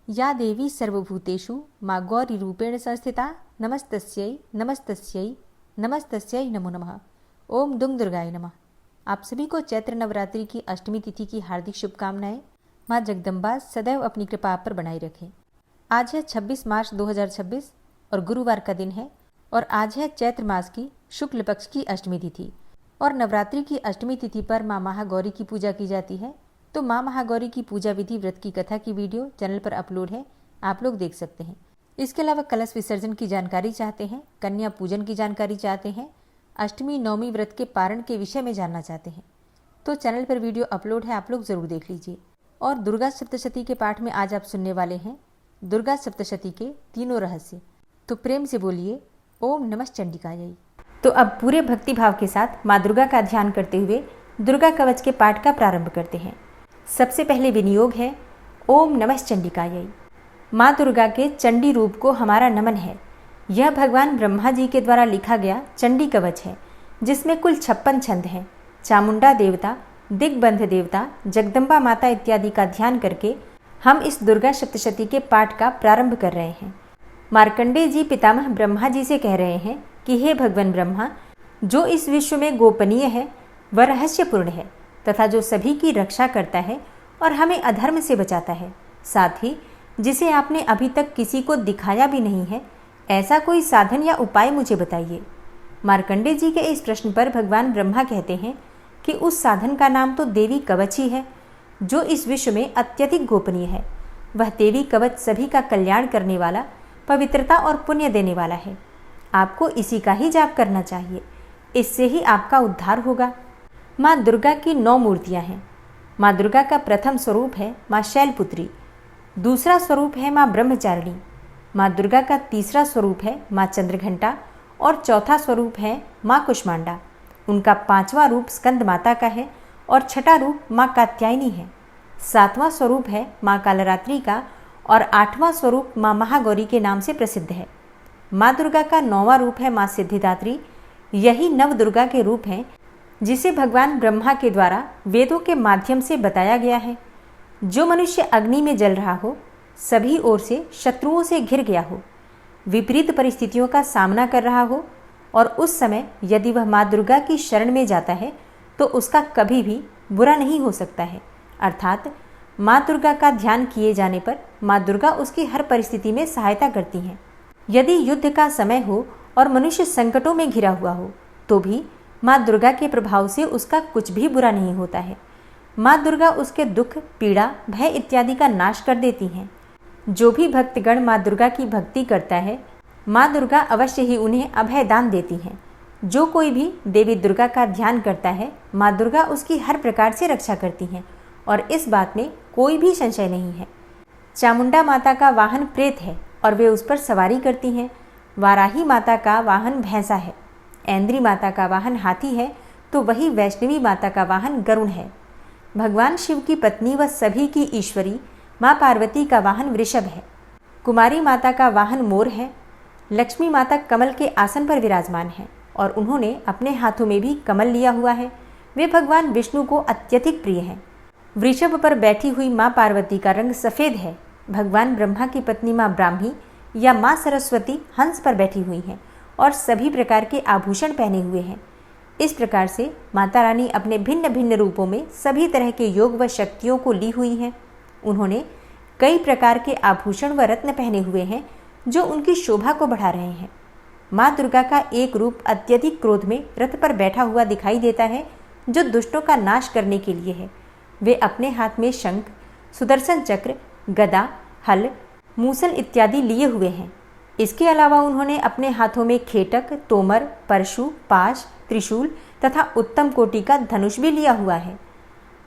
या देवी सर्वभूतेषु माँ गौरी रूपेण संस्थिता नमस्तस्यै नमस्तस्यै नमस्तस्यै नमो नमः। ओम दुंग दुर्गाय नमः। आप सभी को चैत्र नवरात्रि की अष्टमी तिथि की हार्दिक शुभकामनाएं। माँ जगदम्बा सदैव अपनी कृपा आप पर बनाए रखें। आज है 26 मार्च 2026 और गुरुवार का दिन है और आज है चैत्र मास की शुक्ल पक्ष की अष्टमी तिथि और नवरात्रि की अष्टमी तिथि पर माँ महागौरी की पूजा की जाती है। तो माँ महागौरी की पूजा विधि व्रत की कथा की वीडियो चैनल पर अपलोड है, आप लोग देख सकते हैं। इसके अलावा कलश विसर्जन की जानकारी चाहते हैं, कन्या पूजन की जानकारी चाहते हैं, अष्टमी नवमी व्रत के पारण के विषय में जानना चाहते हैं तो चैनल पर वीडियो अपलोड है, आप लोग जरूर देख लीजिए। और दुर्गा सप्तशती के पाठ में आज आप सुनने वाले हैं दुर्गा सप्तशती के तीनों रहस्य। तो प्रेम से बोलिए ओम नमः चंडिकायै। तो अब पूरे भक्ति भाव के साथ माँ दुर्गा का ध्यान करते हुए दुर्गा कवच के पाठ का प्रारंभ करते हैं। सबसे पहले विनियोग है ओम नमः चंडिकायै। माँ दुर्गा के चंडी रूप को हमारा नमन है। यह भगवान ब्रह्मा जी के द्वारा लिखा गया चंडी कवच है जिसमें कुल 56 छंद हैं। चामुंडा देवता, दिग्बंध देवता, जगदम्बा माता इत्यादि का ध्यान करके हम इस दुर्गा सप्तशती के पाठ का प्रारंभ कर रहे हैं। मार्कंडेय जी पितामह ब्रह्मा जी से कह रहे हैं कि हे भगवान ब्रह्मा, जो इस विश्व में गोपनीय है वह रहस्यपूर्ण है तथा जो सभी की रक्षा करता है और हमें अधर्म से बचाता है, साथ ही जिसे आपने अभी तक किसी को दिखाया भी नहीं है, ऐसा कोई साधन या उपाय मुझे बताइए। मार्कंडेय जी के इस प्रश्न पर भगवान ब्रह्मा कहते हैं कि उस साधन का नाम तो देवी कवच ही है जो इस विश्व में अत्यधिक गोपनीय है। वह देवी कवच सभी का कल्याण करने वाला, पवित्रता और पुण्य देने वाला है। आपको इसी का ही जाप करना चाहिए, इससे ही आपका उद्धार होगा। माँ दुर्गा की 9 मूर्तियाँ हैं। माँ दुर्गा का प्रथम स्वरूप है माँ शैलपुत्री, दूसरा स्वरूप है माँ ब्रह्मचारिणी, माँ दुर्गा का तीसरा स्वरूप है माँ चंद्रघंटा और चौथा स्वरूप है माँ कुष्मांडा। उनका 5वां रूप स्कंद माता का है और छठा रूप माँ कात्यायनी है। 7वां स्वरूप है माँ कालरात्रि का और 8वां स्वरूप माँ महागौरी के नाम से प्रसिद्ध है। माँ दुर्गा का 9वां रूप है माँ सिद्धिदात्री। यही नव दुर्गा के रूप हैं जिसे भगवान ब्रह्मा के द्वारा वेदों के माध्यम से बताया गया है। जो मनुष्य अग्नि में जल रहा हो, सभी ओर से शत्रुओं से घिर गया हो, विपरीत परिस्थितियों का सामना कर रहा हो और उस समय यदि वह माँ दुर्गा की शरण में जाता है तो उसका कभी भी बुरा नहीं हो सकता है। अर्थात माँ दुर्गा का ध्यान किए जाने पर माँ दुर्गा उसकी हर परिस्थिति में सहायता करती हैं। यदि युद्ध का समय हो और मनुष्य संकटों में घिरा हुआ हो तो भी माँ दुर्गा के प्रभाव से उसका कुछ भी बुरा नहीं होता है। माँ दुर्गा उसके दुख, पीड़ा, भय इत्यादि का नाश कर देती हैं। जो भी भक्तगण माँ दुर्गा की भक्ति करता है, माँ दुर्गा अवश्य ही उन्हें अभय दान देती हैं। जो कोई भी देवी दुर्गा का ध्यान करता है, माँ दुर्गा उसकी हर प्रकार से रक्षा करती हैं और इस बात में कोई भी संशय नहीं है। चामुंडा माता का वाहन प्रेत है और वे उस पर सवारी करती हैं। वाराही माता का वाहन भैंसा है। ऐन्द्री माता का वाहन हाथी है तो वही वैष्णवी माता का वाहन गरुड़ है। भगवान शिव की पत्नी व सभी की ईश्वरी माँ पार्वती का वाहन वृषभ है। कुमारी माता का वाहन मोर है। लक्ष्मी माता कमल के आसन पर विराजमान है और उन्होंने अपने हाथों में भी कमल लिया हुआ है। वे भगवान विष्णु को अत्यधिक प्रिय हैं। वृषभ पर बैठी हुई माँ पार्वती का रंग सफ़ेद है। भगवान ब्रह्मा की पत्नी माँ ब्राह्मी या माँ सरस्वती हंस पर बैठी हुई हैं और सभी प्रकार के आभूषण पहने हुए हैं। इस प्रकार से माता रानी अपने भिन्न भिन्न रूपों में सभी तरह के योग व शक्तियों को ली हुई हैं। उन्होंने कई प्रकार के आभूषण व रत्न पहने हुए हैं जो उनकी शोभा को बढ़ा रहे हैं। माँ दुर्गा का एक रूप अत्यधिक क्रोध में रथ पर बैठा हुआ दिखाई देता है जो दुष्टों का नाश करने के लिए है। वे अपने हाथ में शंख, सुदर्शन चक्र, गदा, हल, मूसल इत्यादि लिए हुए हैं। इसके अलावा उन्होंने अपने हाथों में खेटक, तोमर, परशु, पाश, त्रिशूल तथा उत्तम कोटि का धनुष भी लिया हुआ है।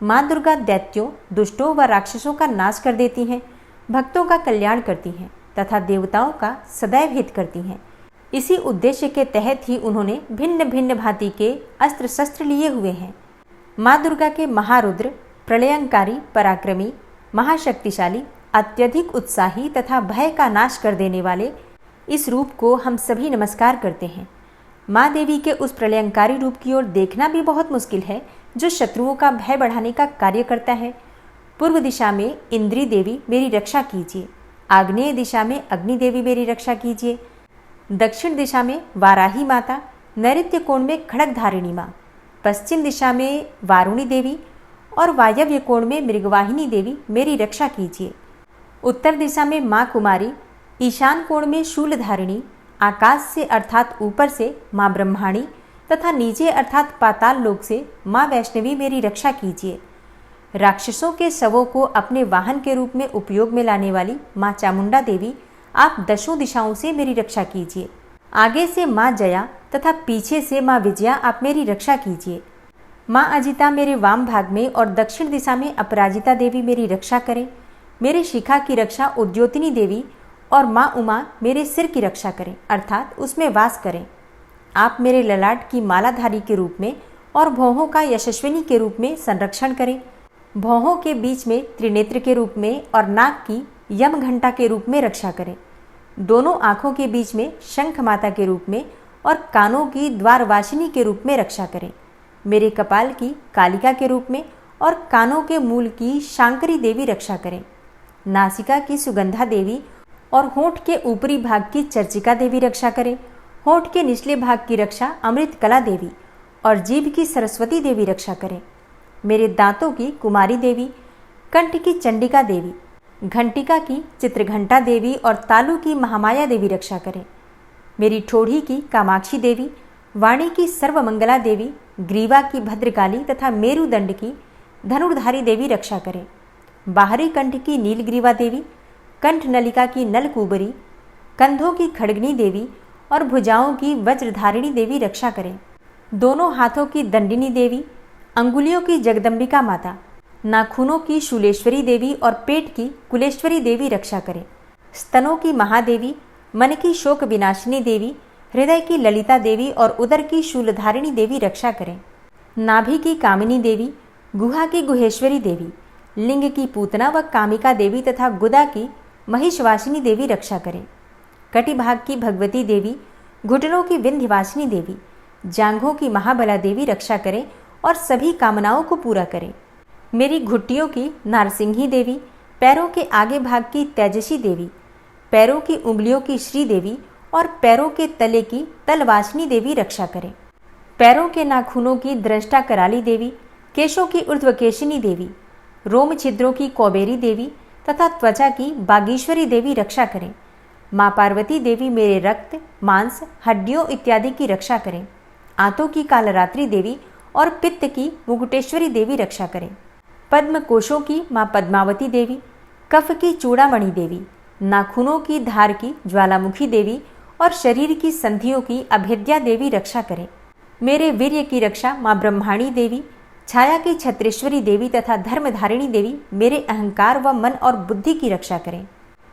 माँ दुर्गा दैत्यों, दुष्टों व राक्षसों का नाश कर देती हैं, भक्तों का कल्याण करती हैं तथा देवताओं का सदैव हित करती हैं। इसी उद्देश्य के तहत ही उन्होंने भिन्न भिन्न भांति के अस्त्र शस्त्र लिए हुए हैं। माँ दुर्गा के महारुद्र, प्रलयंकारी, पराक्रमी, महाशक्तिशाली, अत्यधिक उत्साही तथा भय का नाश कर देने वाले इस रूप को हम सभी नमस्कार करते हैं। माँ देवी के उस प्रलयंकारी रूप की ओर देखना भी बहुत मुश्किल है जो शत्रुओं का भय बढ़ाने का कार्य करता है। पूर्व दिशा में इंद्री देवी मेरी रक्षा कीजिए, आग्नेय दिशा में अग्नि देवी मेरी रक्षा कीजिए। दक्षिण दिशा में वाराही माता, नैऋत्य कोण में खड़ग धारिणी माँ, पश्चिम दिशा में वारुणी देवी और वायव्य कोण में मृगवाहिनी देवी मेरी रक्षा कीजिए। उत्तर दिशा में माँ कुमारी, ईशान कोण में शूलधारिणी, आकाश से अर्थात ऊपर से माँ ब्रह्माणी तथा नीचे अर्थात पाताल लोक से माँ वैष्णवी मेरी रक्षा कीजिए। राक्षसों के शवों को अपने वाहन के रूप में उपयोग में लाने वाली माँ चामुंडा देवी, आप दशों दिशाओं से मेरी रक्षा कीजिए। आगे से माँ जया तथा पीछे से माँ विजया आप मेरी रक्षा कीजिए। माँ अजिता मेरे वाम भाग में और दक्षिण दिशा में अपराजिता देवी मेरी रक्षा करें। मेरे शिखा की रक्षा उद्योतिनी देवी और माँ उमा मेरे सिर की रक्षा करें, अर्थात उसमें वास करें। आप मेरे ललाट की मालाधारी के रूप में और भौहों का यशस्विनी के रूप में संरक्षण करें। भौहों के बीच में त्रिनेत्र के रूप में और नाक की यम घंटा के रूप में रक्षा करें। दोनों आँखों के बीच में शंख माता के रूप में और कानों की द्वारवासिनी के रूप में रक्षा करें। मेरे कपाल की कालिका के रूप में और कानों के मूल की शांकरी देवी रक्षा करें। नासिका की सुगंधा देवी और होंठ के ऊपरी भाग की चर्चिका देवी रक्षा करें। होंठ के निचले भाग की रक्षा अमृत कला देवी और जीभ की सरस्वती देवी रक्षा करें। मेरे दांतों की कुमारी देवी, कंठ की चंडिका देवी, घंटिका की चित्रघंटा देवी और तालु की महामाया देवी रक्षा करें। मेरी ठोड़ी की कामाक्षी देवी, वाणी की सर्वमंगला देवी, ग्रीवा की भद्रकाली तथा मेरुदंड की धनुर्धारी देवी रक्षा करें। बाहरी कंठ की नीलग्रीवा देवी, कंठ नलिका की नलकूबरी, कंधों की खड़गनी देवी और भुजाओं की वज्रधारिणी देवी रक्षा करें। दोनों हाथों की दंडिनी देवी, अंगुलियों की जगदम्बिका माता, नाखूनों की शूलेश्वरी देवी और पेट की कुलेश्वरी देवी रक्षा करें। स्तनों की महादेवी, मन की शोक विनाशिनी देवी, हृदय की ललिता देवी और उदर की शूलधारिणी देवी रक्षा करें। नाभि की कामिनी देवी, गुहा की गुहेश्वरी देवी, लिंग की पूतना व कामिका देवी तथा गुदा की महिषवासिनी देवी रक्षा करें। कटिभाग की भगवती देवी, घुटनों की विंध्यवासिनी देवी, जांघों की महाबला देवी रक्षा करें और सभी कामनाओं को पूरा करें। मेरी घुट्टियों की नारसिंही देवी, पैरों के आगे भाग की तेजसी देवी, पैरों की उंगलियों की श्री देवी और पैरों के तले की तलवासिनी देवी रक्षा करें। पैरों के नाखूनों की दृष्टा कराली देवी, केशों की ऊर्ध्वकेशिनी देवी, रोम छिद्रों की कौबेरी देवी तथा त्वचा की बागीश्वरी देवी रक्षा करें। माँ पार्वती देवी मेरे रक्त, मांस, हड्डियों इत्यादि की रक्षा करें। आंतों की कालरात्रि देवी और पित्त की मुकुटेश्वरी देवी रक्षा करें। पद्म कोशों की माँ पद्मावती देवी, कफ की चूड़ामणि देवी, नाखूनों की धार की ज्वालामुखी देवी और शरीर की संधियों की अभेद्या देवी रक्षा करें। मेरे वीर्य की रक्षा माँ ब्रह्माणी देवी, छाया की छत्रेश्वरी देवी तथा धर्मधारिणी देवी मेरे अहंकार व मन और बुद्धि की रक्षा करें।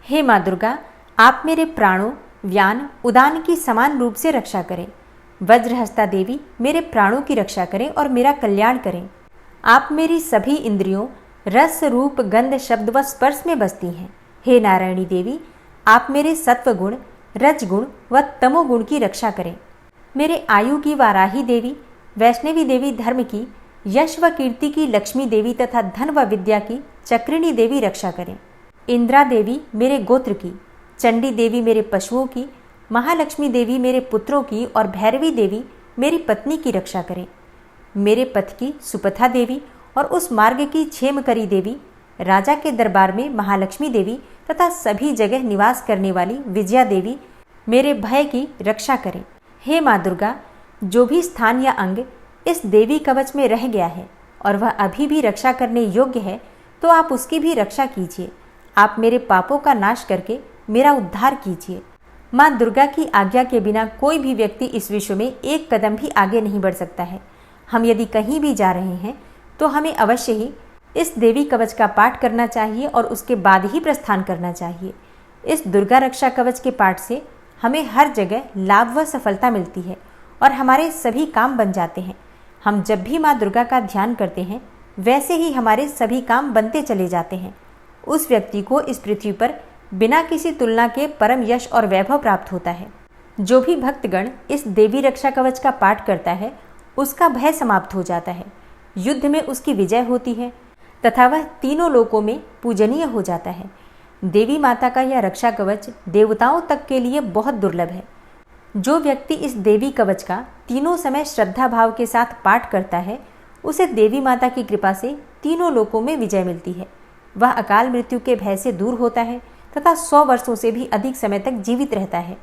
हे माँ दुर्गा, आप मेरे प्राणों, व्यान, उदान की समान रूप से रक्षा करें। वज्रहस्ता देवी मेरे प्राणों की रक्षा करें और मेरा कल्याण करें। आप मेरी सभी इंद्रियों, रस, रूप, गंध, शब्द व स्पर्श में बसती हैं। हे नारायणी देवी, आप मेरे सत्वगुण, रजगुण व तमोगुण की रक्षा करें। मेरे आयु की वाराही देवी, वैष्णवी देवी धर्म की, यश व कीर्ति की लक्ष्मी देवी तथा धन व विद्या की चक्रिणी देवी रक्षा करें। इंद्रा देवी मेरे गोत्र की, चंडी देवी मेरे पशुओं की, महालक्ष्मी देवी मेरे पुत्रों की और भैरवी देवी मेरी पत्नी की रक्षा करें। मेरे पथ की सुपथा देवी और उस मार्ग की क्षेमकरी देवी, राजा के दरबार में महालक्ष्मी देवी तथा सभी जगह निवास करने वाली विजया देवी मेरे भय की रक्षा करें। हे माँ दुर्गा, जो भी स्थान या अंग इस देवी कवच में रह गया है और वह अभी भी रक्षा करने योग्य है, तो आप उसकी भी रक्षा कीजिए। आप मेरे पापों का नाश करके मेरा उद्धार कीजिए। माँ दुर्गा की आज्ञा के बिना कोई भी व्यक्ति इस विश्व में एक कदम भी आगे नहीं बढ़ सकता है। हम यदि कहीं भी जा रहे हैं तो हमें अवश्य ही इस देवी कवच का पाठ करना चाहिए और उसके बाद ही प्रस्थान करना चाहिए। इस दुर्गा रक्षा कवच के पाठ से हमें हर जगह लाभ व सफलता मिलती है और हमारे सभी काम बन जाते हैं। हम जब भी माँ दुर्गा का ध्यान करते हैं, वैसे ही हमारे सभी काम बनते चले जाते हैं। उस व्यक्ति को इस पृथ्वी पर बिना किसी तुलना के परम यश और वैभव प्राप्त होता है। जो भी भक्तगण इस देवी रक्षा कवच का पाठ करता है, उसका भय समाप्त हो जाता है, युद्ध में उसकी विजय होती है तथा वह तीनों लोकों में पूजनीय हो जाता है। देवी माता का यह रक्षा कवच देवताओं तक के लिए बहुत दुर्लभ है। जो व्यक्ति इस देवी कवच का तीनों समय श्रद्धा भाव के साथ पाठ करता है, उसे देवी माता की कृपा से तीनों लोकों में विजय मिलती है। वह अकाल मृत्यु के भय से दूर होता है तथा 100 वर्षों से भी अधिक समय तक जीवित रहता है।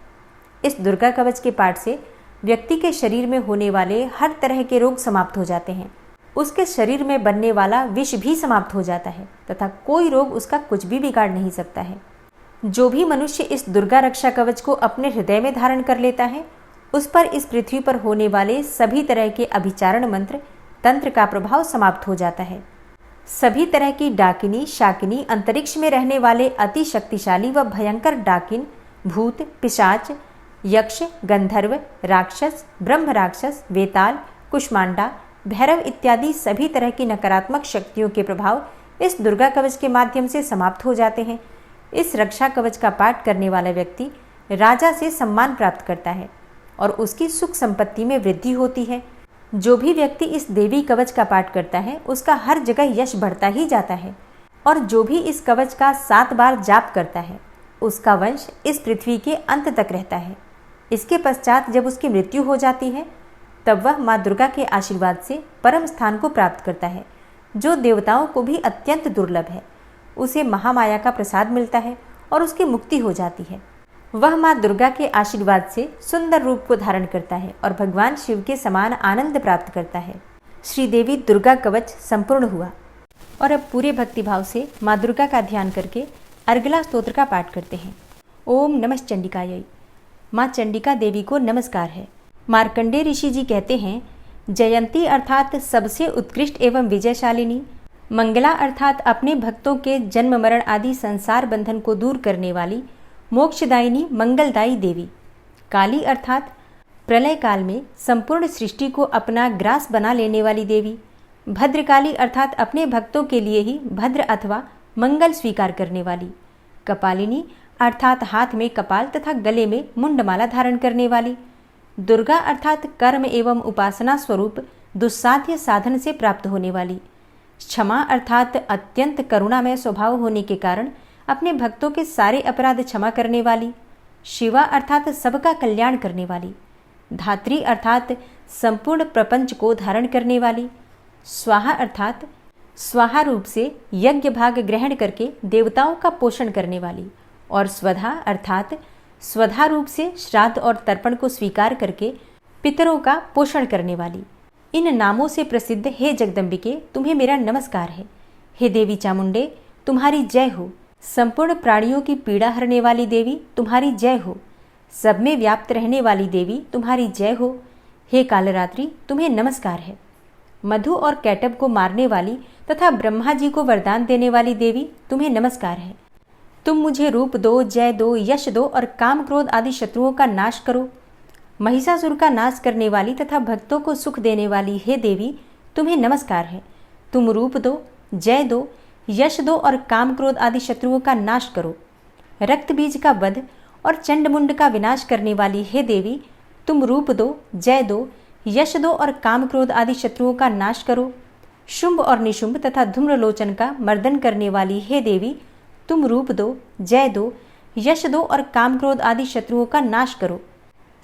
इस दुर्गा कवच के पाठ से व्यक्ति के शरीर में होने वाले हर तरह के रोग समाप्त हो जाते हैं। उसके शरीर में बनने वाला विष भी समाप्त हो जाता है तथा कोई रोग उसका कुछ भी बिगाड़ नहीं सकता है। जो भी मनुष्य इस दुर्गा रक्षा कवच को अपने हृदय में धारण कर लेता है, उस पर इस पृथ्वी पर होने वाले सभी तरह के अभिचारण मंत्र तंत्र का प्रभाव समाप्त हो जाता है। सभी तरह की डाकिनी शाकिनी, अंतरिक्ष में रहने वाले अति शक्तिशाली व भयंकर डाकिन, भूत, पिशाच, यक्ष, गंधर्व, राक्षस, ब्रह्म राक्षस, वेताल, कुष्मांडा, भैरव इत्यादि सभी तरह की नकारात्मक शक्तियों के प्रभाव इस दुर्गा कवच के माध्यम से समाप्त हो जाते हैं। इस रक्षा कवच का पाठ करने वाला व्यक्ति राजा से सम्मान प्राप्त करता है और उसकी सुख संपत्ति में वृद्धि होती है। जो भी व्यक्ति इस देवी कवच का पाठ करता है, उसका हर जगह यश बढ़ता ही जाता है। और जो भी इस कवच का 7 बार जाप करता है, उसका वंश इस पृथ्वी के अंत तक रहता है। इसके पश्चात जब उसकी मृत्यु हो जाती है, तब वह माँ दुर्गा के आशीर्वाद से परम स्थान को प्राप्त करता है, जो देवताओं को भी अत्यंत दुर्लभ है। उसे महामाया का प्रसाद मिलता है और उसकी मुक्ति हो जाती है। वह माँ दुर्गा के आशीर्वाद से सुंदर रूप को धारण करता है और भगवान शिव के समान आनंद प्राप्त करता है। श्री देवी दुर्गा कवच संपूर्ण हुआ। और अब पूरे भक्तिभाव से माँ दुर्गा का ध्यान करके अर्गला स्तोत्र का पाठ करते हैं। ओम नमः चंडिकायै। माँ चंडिका देवी को नमस्कार है। मार्कंडेय ऋषि जी कहते हैं, जयंती अर्थात सबसे उत्कृष्ट एवं विजयशालिनी, मंगला अर्थात अपने भक्तों के जन्म मरण आदि संसार बंधन को दूर करने वाली, मोक्षदायिनी मंगलदायी देवी, काली अर्थात प्रलय काल में संपूर्ण सृष्टि को अपना ग्रास बना लेने वाली देवी, भद्रकाली अर्थात अपने भक्तों के लिए ही भद्र अथवा मंगल स्वीकार करने वाली, कपालिनी अर्थात हाथ में कपाल तथा गले में मुंडमाला धारण करने वाली, दुर्गा अर्थात कर्म एवं उपासना स्वरूप दुस्साध्य साधन से प्राप्त होने वाली, क्षमा अर्थात अत्यंत करुणामय स्वभाव होने के कारण अपने भक्तों के सारे अपराध क्षमा करने वाली, शिवा अर्थात सबका कल्याण करने वाली, धात्री अर्थात संपूर्ण प्रपंच को धारण करने वाली, स्वाहा अर्थात स्वाहा रूप से यज्ञ भाग ग्रहण करके देवताओं का पोषण करने वाली, और स्वधा अर्थात स्वधा रूप से श्राद्ध और तर्पण को स्वीकार करके पितरों का पोषण करने वाली। इन नामों से प्रसिद्ध हे जगदम्बिके, तुम्हें मेरा नमस्कार है। हे देवी चामुंडे, तुम्हारी जय हो। संपूर्ण प्राणियों की पीड़ा हरने वाली देवी, तुम्हारी जय हो। सब में व्याप्त रहने वाली देवी, तुम्हारी जय हो। हे कालरात्रि, तुम्हें नमस्कार है। मधु और कैटब को मारने वाली तथा ब्रह्मा जी को वरदान देने वाली देवी, तुम्हें नमस्कार है। तुम मुझे रूप दो, जय दो, यश दो और काम क्रोध आदि शत्रुओं का नाश करो। महिषासुर का नाश करने वाली तथा भक्तों को सुख देने वाली हे देवी, तुम्हें नमस्कार है। तुम रूप दो, जय दो, यश दो और काम क्रोध आदि शत्रुओं का नाश करो। रक्त बीज का वध और चंडमुंड का विनाश करने वाली हे देवी, तुम रूप दो, जय दो, यश दो और काम क्रोध आदि शत्रुओं का नाश करो। शुंभ और निशुंभ तथा धूम्रलोचन का मर्दन करने वाली हे देवी, तुम रूप दो, जय दो, यश दो और काम क्रोध आदि शत्रुओं का नाश करो।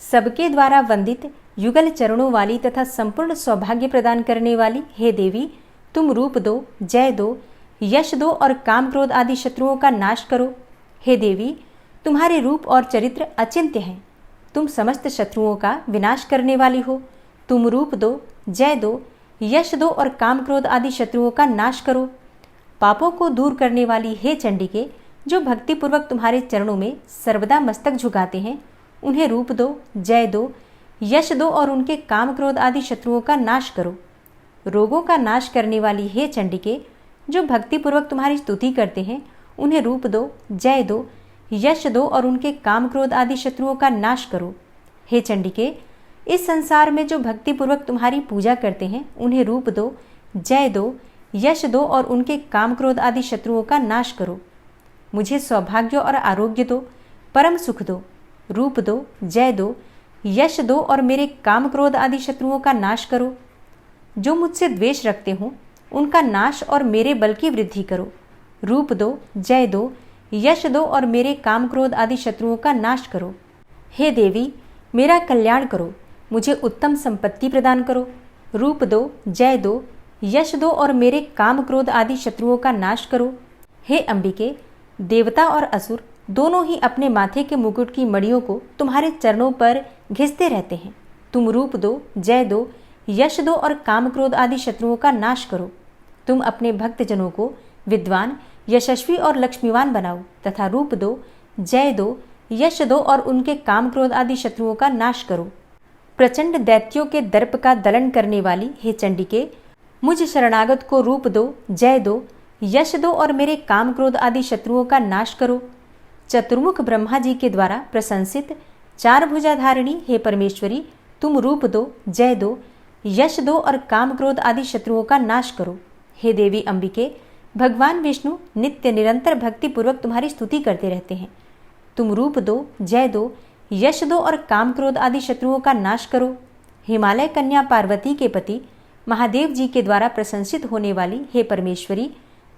सबके द्वारा वंदित युगल चरणों वाली तथा संपूर्ण सौभाग्य प्रदान करने वाली हे देवी, तुम रूप दो, जय दो, यश दो और काम क्रोध आदि शत्रुओं का नाश करो। हे देवी, तुम्हारे रूप और चरित्र अचिंत्य हैं। तुम समस्त शत्रुओं का विनाश करने वाली हो। तुम रूप दो, जय दो, यश दो और काम क्रोध आदि शत्रुओं का नाश करो। पापों को दूर करने वाली हे चंडिके, जो भक्तिपूर्वक तुम्हारे चरणों में सर्वदा मस्तक झुकाते हैं, उन्हें रूप दो, जय दो, यश दो और उनके काम क्रोध आदि शत्रुओं का नाश करो। रोगों का नाश करने वाली हे चंडिके, जो भक्तिपूर्वक तुम्हारी स्तुति करते हैं, उन्हें रूप दो, जय दो, यश दो और उनके काम क्रोध आदि शत्रुओं का नाश करो। हे चंडिके, इस संसार में जो भक्तिपूर्वक तुम्हारी पूजा करते हैं, उन्हें रूप दो, जय दो, यश दो और उनके काम क्रोध आदि शत्रुओं का नाश करो। मुझे सौभाग्य और आरोग्य दो, परम सुख दो। रूप दो, जय दो, यश दो और मेरे काम क्रोध आदि शत्रुओं का नाश करो। जो मुझसे द्वेष रखते हों, उनका नाश और मेरे बल की वृद्धि करो। रूप दो, जय दो, यश दो और मेरे काम क्रोध आदि शत्रुओं का नाश करो। हे देवी, मेरा कल्याण करो, मुझे उत्तम संपत्ति प्रदान करो। रूप दो, जय दो, यश दो और मेरे काम क्रोध आदि शत्रुओं का नाश करो। हे अंबिके, देवता और असुर दोनों ही अपने माथे के मुकुट की मड़ियों को तुम्हारे चरणों पर घिसते रहते हैं। तुम रूप दो, जय दो, यश दो और काम क्रोध आदि शत्रुओं का नाश करो। तुम अपने भक्तजनों को विद्वान, यशस्वी और लक्ष्मीवान बनाओ तथा रूप दो, जय दो, यश दो और उनके काम क्रोध आदि शत्रुओं का नाश करो। प्रचंड दैत्यों के दर्प का दलन करने वाली हे चंडिके, मुझ शरणागत को रूप दो, जय दो, यश दो और मेरे काम क्रोध आदि शत्रुओं का नाश करो। चतुर्मुख ब्रह्मा जी के द्वारा प्रशंसित चार भुजाधारिणी हे परमेश्वरी, तुम रूप दो, जय दो, यश दो और काम क्रोध आदि शत्रुओं का नाश करो। हे देवी अंबिके, भगवान विष्णु नित्य निरंतर भक्ति पूर्वक तुम्हारी स्तुति करते रहते हैं। तुम रूप दो, जय दो, यश दो और काम क्रोध आदि शत्रुओं का नाश करो। हिमालय कन्या पार्वती के पति महादेव जी के द्वारा प्रशंसित होने वाली हे परमेश्वरी,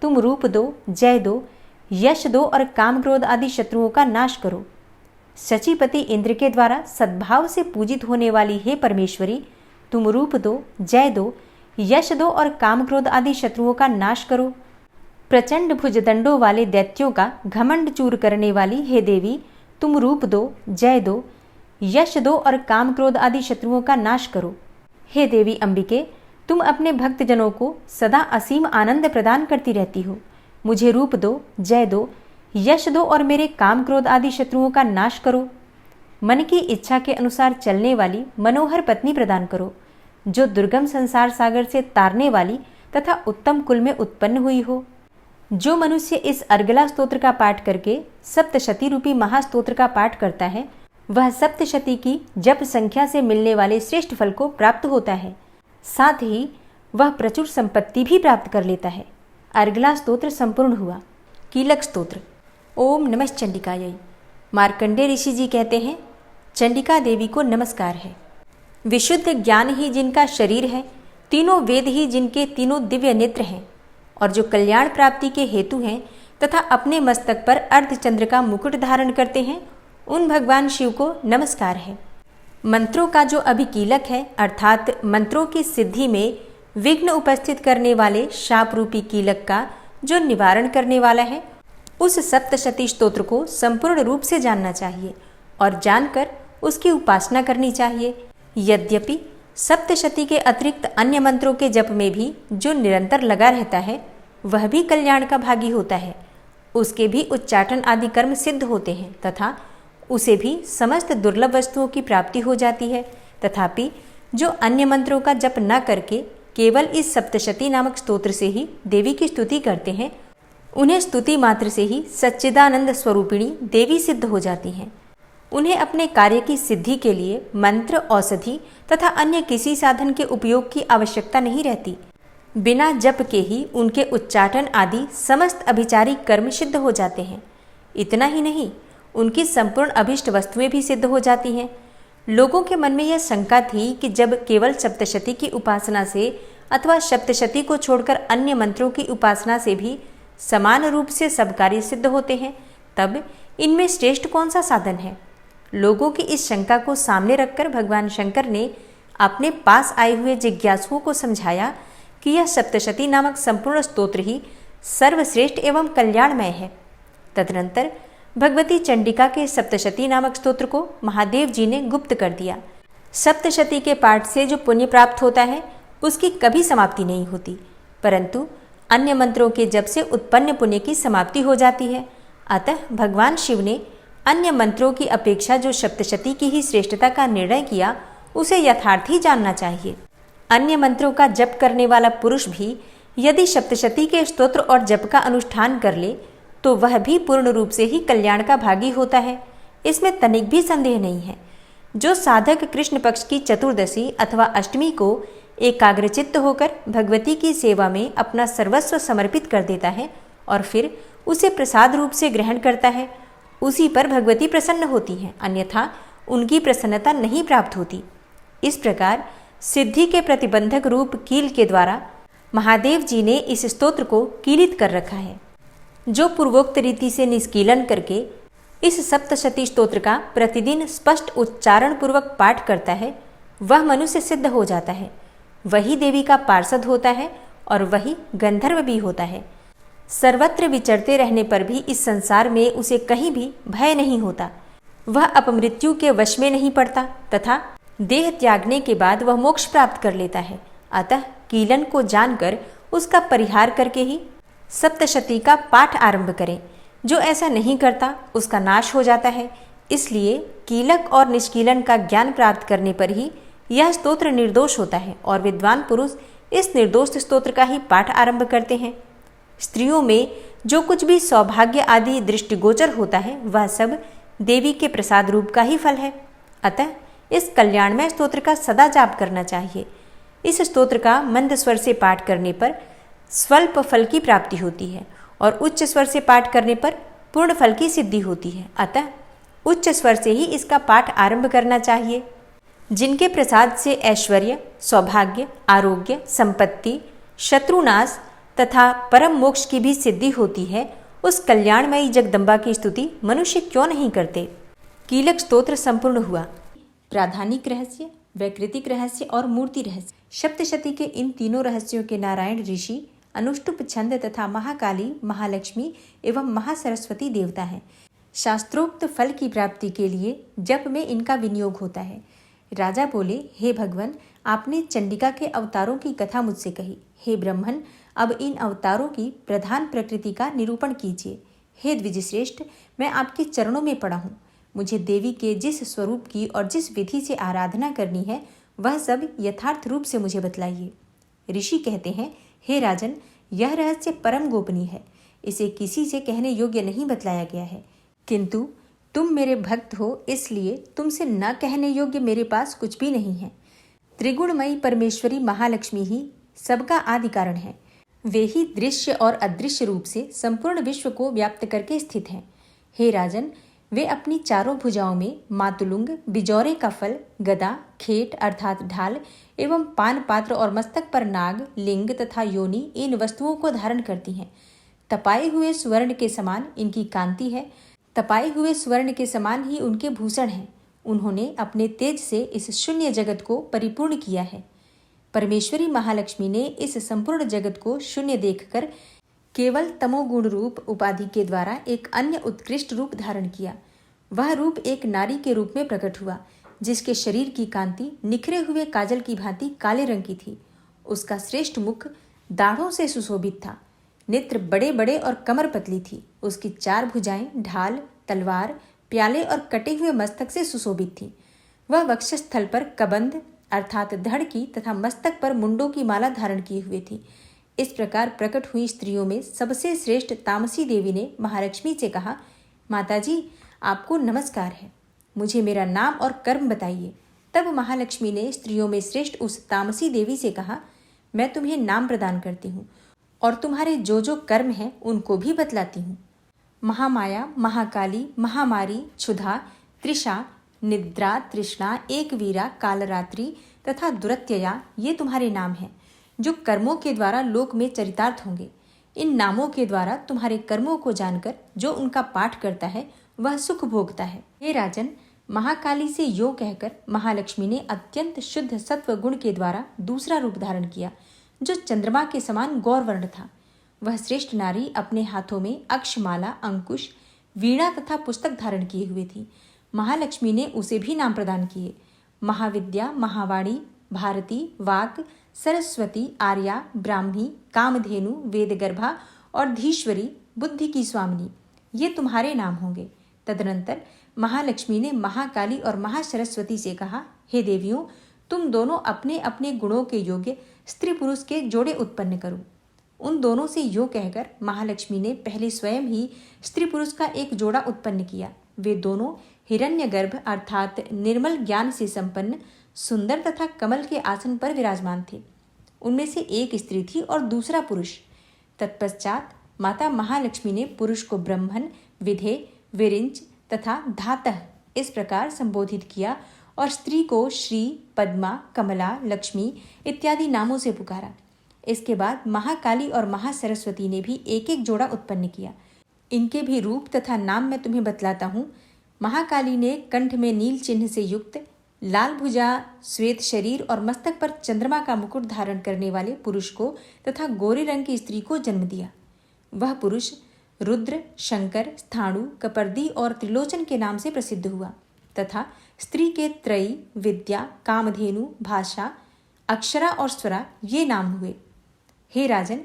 तुम रूप दो, जय दो, यश दो और काम क्रोध आदि शत्रुओं का नाश करो। शचीपति इंद्र के द्वारा सद्भाव से पूजित होने वाली हे परमेश्वरी, तुम रूप दो, जय दो, यश दो और काम क्रोध आदि शत्रुओं का नाश करो। प्रचंड भुजदंडों वाले दैत्यों का घमंड चूर करने वाली हे देवी, तुम रूप दो, जय दो, यश दो और काम क्रोध आदि शत्रुओं का नाश करो। हे देवी अंबिके, तुम अपने भक्तजनों को सदा असीम आनंद प्रदान करती रहती हो। मुझे रूप दो, जय दो, यश दो और मेरे काम क्रोध आदि शत्रुओं का नाश करो। मन की इच्छा के अनुसार चलने वाली मनोहर पत्नी प्रदान करो, जो दुर्गम संसार सागर से तारने वाली तथा उत्तम कुल में उत्पन्न हुई हो। जो मनुष्य इस अर्गला स्तोत्र का पाठ करके सप्तशती रूपी महास्तोत्र का पाठ करता है, वह सप्तशती की जप संख्या से मिलने वाले श्रेष्ठ फल को प्राप्त होता है। साथ ही वह प्रचुर संपत्ति भी प्राप्त कर लेता है। अर्गला स्तोत्र संपूर्ण हुआ। कीलक स्तोत्र। ओम नमः चंडिकायै। मार्कंडेय ऋषि जी कहते हैं, चंडिका देवी को नमस्कार है। विशुद्ध ज्ञान ही जिनका शरीर है, तीनों वेद ही जिनके तीनों दिव्य नेत्र हैं, और जो कल्याण प्राप्ति के हेतु हैं तथा अपने मस्तक पर अर्धचंद्र का मुकुट धारण करते हैं, उन भगवान शिव को नमस्कार है। मंत्रों का जो अभिकीलक है, अर्थात मंत्रों की सिद्धि में विघ्न उपस्थित करने वाले शाप रूपी कीलक का जो निवारण करने वाला है, उस सप्तशती स्तोत्र को संपूर्ण रूप से जानना चाहिए और जानकर उसकी उपासना करनी चाहिए। यद्यपि सप्तशती के अतिरिक्त अन्य मंत्रों के जप में भी जो निरंतर लगा रहता है, वह भी कल्याण का भागी होता है। उसके भी उच्चाटन आदि कर्म सिद्ध होते हैं तथा उसे भी समस्त दुर्लभ वस्तुओं की प्राप्ति हो जाती है। तथापि जो अन्य मंत्रों का जप न करके केवल इस सप्तशती नामक स्तोत्र से ही देवी की स्तुति करते हैं, उन्हें स्तुति मात्र से ही सच्चिदानंद स्वरूपिणी देवी सिद्ध हो जाती हैं। उन्हें अपने कार्य की सिद्धि के लिए मंत्र, औषधि तथा अन्य किसी साधन के उपयोग की आवश्यकता नहीं रहती। बिना जप के ही उनके उच्चाटन आदि समस्त अभिचारिक कर्म सिद्ध हो जाते हैं। इतना ही नहीं, उनकी संपूर्ण अभिष्ट वस्तुएं भी सिद्ध हो जाती हैं। लोगों के मन में यह शंका थी कि जब केवल सप्तशती की उपासना से अथवा सप्तशती को छोड़कर अन्य मंत्रों की उपासना से भी समान रूप से सब कार्य सिद्ध होते हैं, तब इनमें श्रेष्ठ कौन सा साधन है। लोगों की इस शंका को सामने रखकर भगवान शंकर ने अपने पास आए हुए जिज्ञासुओं को समझाया कि यह सप्तशती नामक संपूर्ण स्तोत्र ही सर्वश्रेष्ठ एवं कल्याणमय है। तदनंतर भगवती चंडिका के सप्तशती नामक स्तोत्र को महादेव जी ने गुप्त कर दिया। सप्तशती के पाठ से जो पुण्य प्राप्त होता है, उसकी कभी समाप्ति नहीं होती, परंतु अन्य मंत्रों के जप से उत्पन्न पुण्य की समाप्ति हो जाती है। अतः भगवान शिव ने अन्य मंत्रों की अपेक्षा जो सप्तशती की ही श्रेष्ठता का निर्णय किया, उसे यथार्थ ही जानना चाहिए। अन्य मंत्रों का जप करने वाला पुरुष भी यदि सप्तशती के स्तोत्र और जप का अनुष्ठान कर ले, तो वह भी पूर्ण रूप से ही कल्याण का भागी होता है। इसमें तनिक भी संदेह नहीं है। जो साधक कृष्ण पक्ष की चतुर्दशी अथवा अष्टमी को एकाग्रचित्त होकर भगवती की सेवा में अपना सर्वस्व समर्पित कर देता है और फिर उसे प्रसाद रूप से ग्रहण करता है, उसी पर भगवती प्रसन्न होती हैं, अन्यथा उनकी प्रसन्नता नहीं प्राप्त होती। इस प्रकार सिद्धि के प्रतिबंधक रूप कील के द्वारा महादेव जी ने इस स्तोत्र को कीलित कर रखा है। जो पूर्वोक्त रीति से निष्कीलन करके इस सप्तशती स्तोत्र का प्रतिदिन स्पष्ट उच्चारण पूर्वक पाठ करता है, वह मनुष्य सिद्ध हो जाता है, वही देवी का पार्षद होता है और वही गंधर्व भी होता है। सर्वत्र विचरते रहने पर भी इस संसार में उसे कहीं भी भय नहीं होता। वह अपमृत्यु के वश में नहीं पड़ता तथा देह त्यागने के बाद वह मोक्ष प्राप्त कर लेता है। अतः कीलन को जानकर उसका परिहार करके ही सप्तशती का पाठ आरंभ करें। जो ऐसा नहीं करता उसका नाश हो जाता है। इसलिए कीलक और निष्कीलन का ज्ञान प्राप्त करने पर ही यह स्तोत्र निर्दोष होता है और विद्वान पुरुष इस निर्दोष स्तोत्र का ही पाठ आरंभ करते हैं। स्त्रियों में जो कुछ भी सौभाग्य आदि दृष्टिगोचर होता है वह सब देवी के प्रसाद रूप का ही फल है। अतः इस कल्याणमय स्तोत्र का सदा जाप करना चाहिए। इस स्तोत्र का मंद स्वर से पाठ करने पर स्वल्प फल की प्राप्ति होती है और उच्च स्वर से पाठ करने पर पूर्ण फल की सिद्धि होती है। अतः उच्च स्वर से ही इसका पाठ आरंभ करना चाहिए। जिनके प्रसाद से ऐश्वर्य, सौभाग्य, आरोग्य, संपत्ति, शत्रुनाश तथा परम मोक्ष की भी सिद्धि होती है, उस कल्याणमयी जगदम्बा की स्तुति मनुष्य क्यों नहीं करते। कीलक स्तोत्र संपूर्ण हुआ। प्राधानिक रहस्य, वैकृतिक रहस्य और मूर्ति रहस्य। सप्तशती के इन तीनों रहस्यों के नारायण ऋषि, अनुष्टुप छंद तथा महाकाली, महालक्ष्मी एवं महासरस्वती देवता हैं। शास्त्रोक्त फल की प्राप्ति के लिए जप में इनका विनियोग होता है। राजा बोले, हे भगवान, आपने चंडिका के अवतारों की कथा मुझसे कही। हे ब्रह्मन, अब इन अवतारों की प्रधान प्रकृति का निरूपण कीजिए। हे द्विजश्रेष्ठ, मैं आपके चरणों में पड़ा हूँ। मुझे देवी के जिस स्वरूप की और जिस विधि से आराधना करनी है वह सब यथार्थ रूप से मुझे बतलाइए। ऋषि कहते हैं, हे राजन, यह रहस्य परम गोपनीय है। इसे किसी से कहने योग्य नहीं बतलाया गया है, किंतु तुम मेरे भक्त हो, इसलिए तुमसे न कहने योग्य मेरे पास कुछ भी नहीं है। त्रिगुणमयी परमेश्वरी महालक्ष्मी ही सबका आदि कारण है। वे ही दृश्य और अदृश्य रूप से संपूर्ण विश्व को व्याप्त करके स्थित हैं। हे राजन, वे अपनी चारों भुजाओं में मातुलुंग, बिजौरे का फल, गदा, खेट अर्थात ढाल एवं पान पात्र और मस्तक पर नाग, लिंग तथा योनि इन वस्तुओं को धारण करती हैं। तपाए हुए स्वर्ण के समान इनकी कांति है। तपाए हुए स्वर्ण के समान ही उनके भूषण हैं। उन्होंने अपने तेज से इस शून्य जगत को परिपूर्ण किया है। परमेश्वरी महालक्ष्मी ने इस संपूर्ण जगत को शून्य देखकर केवल तमोगुण रूप उपाधि के द्वारा एक अन्य उत्कृष्ट रूप धारण किया। वह रूप एक नारी के रूप में प्रकट हुआ, जिसके शरीर की कांति निखरे हुए काजल की भांति काले रंग की थी। उसका श्रेष्ठ मुख दाढ़ों से सुशोभित था। नेत्र बड़े बड़े और कमर पतली थी। उसकी चार भुजाएं ढाल, तलवार, प्याले और कटे हुए मस्तक से सुशोभित थी। वह वक्षस्थल पर कबंध अर्थात धड़ की तथा मस्तक पर मुंडों की माला धारण किए हुए थी। इस प्रकार प्रकट हुई स्त्रियों में सबसे श्रेष्ठ तामसी देवी ने महालक्ष्मी से कहा, माताजी, आपको नमस्कार है। मुझे मेरा नाम और कर्म बताइए। तब महालक्ष्मी ने स्त्रियों में श्रेष्ठ उस तामसी देवी से कहा, मैं तुम्हें नाम प्रदान करती हूँ और तुम्हारे जो जो कर्म हैं उनको भी बतलाती हूँ। महामाया, महाकाली, महामारी, क्षुधा, त्रिषा, निद्रा, तृष्णा, एकवीरा, कालरात्रि तथा दुरत्यया ये तुम्हारे नाम हैं, जो कर्मों के द्वारा लोक में चरितार्थ होंगे। इन नामों के द्वारा तुम्हारे कर्मों को जानकर जो उनका पाठ करता है वह सुख भोगता है। हे राजन, महाकाली से यो कहकर महालक्ष्मी ने अत्यंत शुद्ध सत्व गुण के द्वारा दूसरा रूप धारण किया, जो चंद्रमा के समान गौरवर्ण था। वह श्रेष्ठ नारी अपने हाथों में अक्षमाला, अंकुश, वीणा तथा पुस्तक धारण किए हुए थी। महालक्ष्मी ने उसे भी नाम प्रदान किए। महाविद्या, महावाणी, भारती, वाक, सरस्वती, आर्या, ब्राह्मी, कामधेनु, वेदगर्भा और धीश्वरी, बुद्धि की स्वामिनी, ये तुम्हारे नाम होंगे। तदनंतर महालक्ष्मी ने महाकाली और महासरस्वती से कहा, हे देवियों, तुम दोनों अपने अपने गुणों के योग्य स्त्री पुरुष के जोड़े उत्पन्न करो। उन दोनों से यो कहकर महालक्ष्मी ने पहले स्वयं ही स्त्री पुरुष का एक जोड़ा उत्पन्न किया। वे दोनों हिरण्यगर्भ अर्थात निर्मल ज्ञान से संपन्न, सुंदर तथा कमल के आसन पर विराजमान थे। उनमें से एक स्त्री थी और दूसरा पुरुष। तत्पश्चात माता महालक्ष्मी ने पुरुष को ब्रह्मन, विधे, विरिंच तथा धातः इस प्रकार संबोधित किया और स्त्री को श्री, पद्मा, कमला, लक्ष्मी इत्यादि नामों से पुकारा। इसके बाद महाकाली और महासरस्वती ने भी एक एक जोड़ा उत्पन्न किया। इनके भी रूप तथा नाम मैं तुम्हें बतलाता हूँ। महाकाली ने कंठ में नील चिन्ह से युक्त, लाल भुजा, श्वेत शरीर और मस्तक पर चंद्रमा का मुकुट धारण करने वाले पुरुष को तथा गोरे रंग की स्त्री को जन्म दिया। वह पुरुष रुद्र, शंकर, स्थाणु, कपर्दी और त्रिलोचन के नाम से प्रसिद्ध हुआ तथा स्त्री के त्रयी, विद्या, कामधेनु, भाषा, अक्षरा और स्वरा ये नाम हुए। हे राजन,